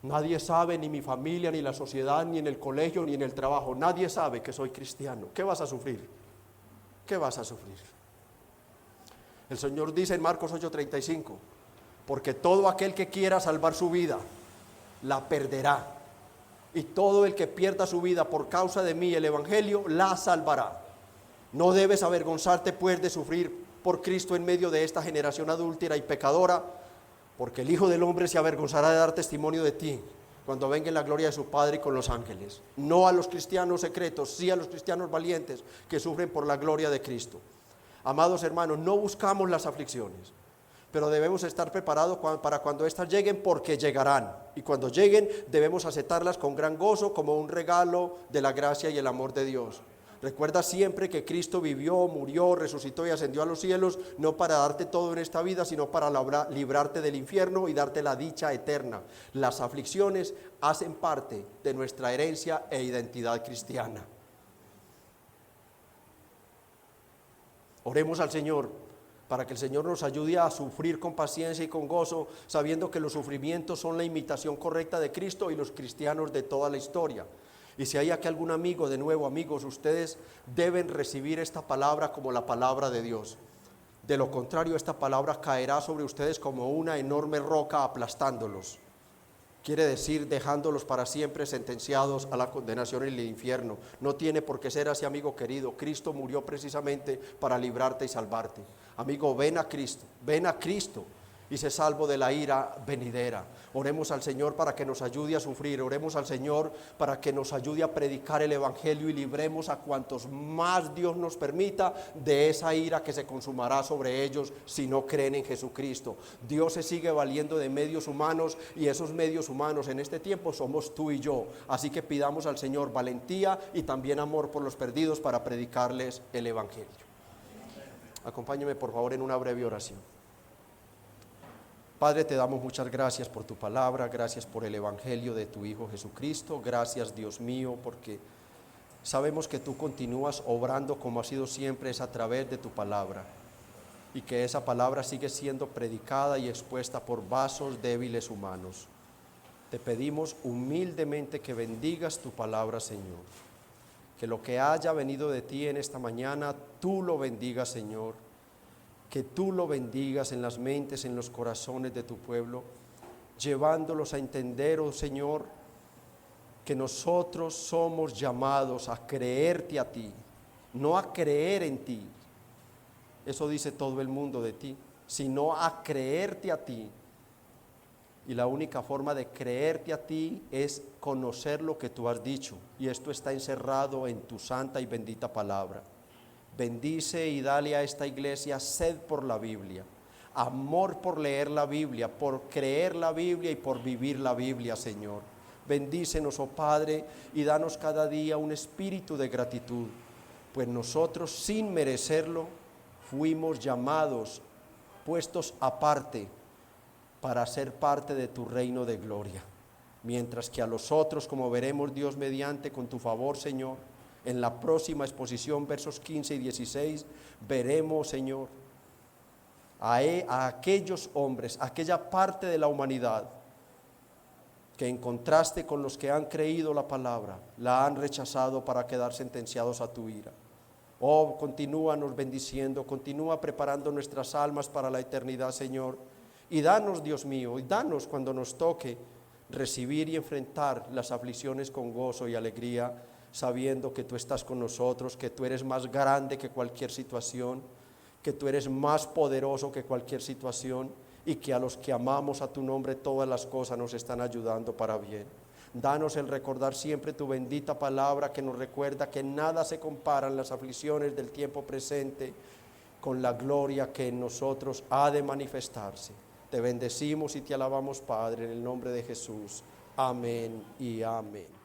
Nadie sabe, ni mi familia, ni la sociedad, ni en el colegio, ni en el trabajo. Nadie sabe que soy cristiano. ¿Qué vas a sufrir? ¿Qué vas a sufrir? El Señor dice en Marcos 8:35: porque todo aquel que quiera salvar su vida, la perderá. Y todo el que pierda su vida por causa de mí, el Evangelio, la salvará. No debes avergonzarte pues de sufrir por Cristo en medio de esta generación adúltera y pecadora, porque el Hijo del Hombre se avergonzará de dar testimonio de ti cuando venga en la gloria de su Padre y con los ángeles. No a los cristianos secretos, sí a los cristianos valientes que sufren por la gloria de Cristo. Amados hermanos, no buscamos las aflicciones, pero debemos estar preparados para cuando éstas lleguen, porque llegarán. Y cuando lleguen debemos aceptarlas con gran gozo como un regalo de la gracia y el amor de Dios. Recuerda siempre que Cristo vivió, murió, resucitó y ascendió a los cielos, no para darte todo en esta vida, sino para librarte del infierno y darte la dicha eterna. Las aflicciones hacen parte de nuestra herencia e identidad cristiana. Oremos al Señor para que el Señor nos ayude a sufrir con paciencia y con gozo, sabiendo que los sufrimientos son la imitación correcta de Cristo y los cristianos de toda la historia. Y si hay aquí algún amigo, de nuevo, amigos, ustedes deben recibir esta palabra como la palabra de Dios. De lo contrario, esta palabra caerá sobre ustedes como una enorme roca, aplastándolos. Quiere decir, dejándolos para siempre sentenciados a la condenación en el infierno. No tiene por qué ser así, amigo querido. Cristo murió precisamente para librarte y salvarte. Amigo, ven a Cristo y sé salvo de la ira venidera. Oremos al Señor para que nos ayude a sufrir. Oremos al Señor para que nos ayude a predicar el Evangelio y libremos a cuantos más Dios nos permita de esa ira que se consumará sobre ellos si no creen en Jesucristo. Dios se sigue valiendo de medios humanos, y esos medios humanos en este tiempo somos tú y yo. Así que pidamos al Señor valentía y también amor por los perdidos para predicarles el Evangelio. Acompáñeme por favor en una breve oración. Padre, te damos muchas gracias por tu palabra, gracias por el Evangelio de tu Hijo Jesucristo, gracias, Dios mío, porque sabemos que tú continúas obrando como ha sido siempre, es a través de tu palabra, y que esa palabra sigue siendo predicada y expuesta por vasos débiles humanos. Te pedimos humildemente que bendigas tu palabra, Señor, que lo que haya venido de ti en esta mañana, tú lo bendigas, Señor, que tú lo bendigas en las mentes, en los corazones de tu pueblo, llevándolos a entender, oh Señor, que nosotros somos llamados a creerte a ti, no a creer en ti. Eso dice todo el mundo de ti, sino a creerte a ti. Y la única forma de creerte a ti es conocer lo que tú has dicho, y esto está encerrado en tu santa y bendita palabra. Bendice y dale a esta iglesia sed por la Biblia, amor por leer la Biblia, por creer la Biblia y por vivir la Biblia, Señor. Bendícenos, oh Padre, y danos cada día un espíritu de gratitud, pues nosotros, sin merecerlo, fuimos llamados, puestos aparte, para ser parte de tu reino de gloria. Mientras que a los otros, como veremos, Dios mediante, con tu favor, Señor, en la próxima exposición, versos 15 y 16, veremos, Señor, a aquellos hombres, aquella parte de la humanidad que en contraste con los que han creído la palabra, la han rechazado para quedar sentenciados a tu ira. Oh, continúanos bendiciendo, continúa preparando nuestras almas para la eternidad, Señor. Y danos, Dios mío, y danos cuando nos toque recibir y enfrentar las aflicciones con gozo y alegría, sabiendo que tú estás con nosotros, que tú eres más grande que cualquier situación, que tú eres más poderoso que cualquier situación, y que a los que amamos a tu nombre todas las cosas nos están ayudando para bien. Danos el recordar siempre tu bendita palabra que nos recuerda que nada se comparan las aflicciones del tiempo presente con la gloria que en nosotros ha de manifestarse. Te bendecimos y te alabamos, Padre, en el nombre de Jesús. Amén y amén.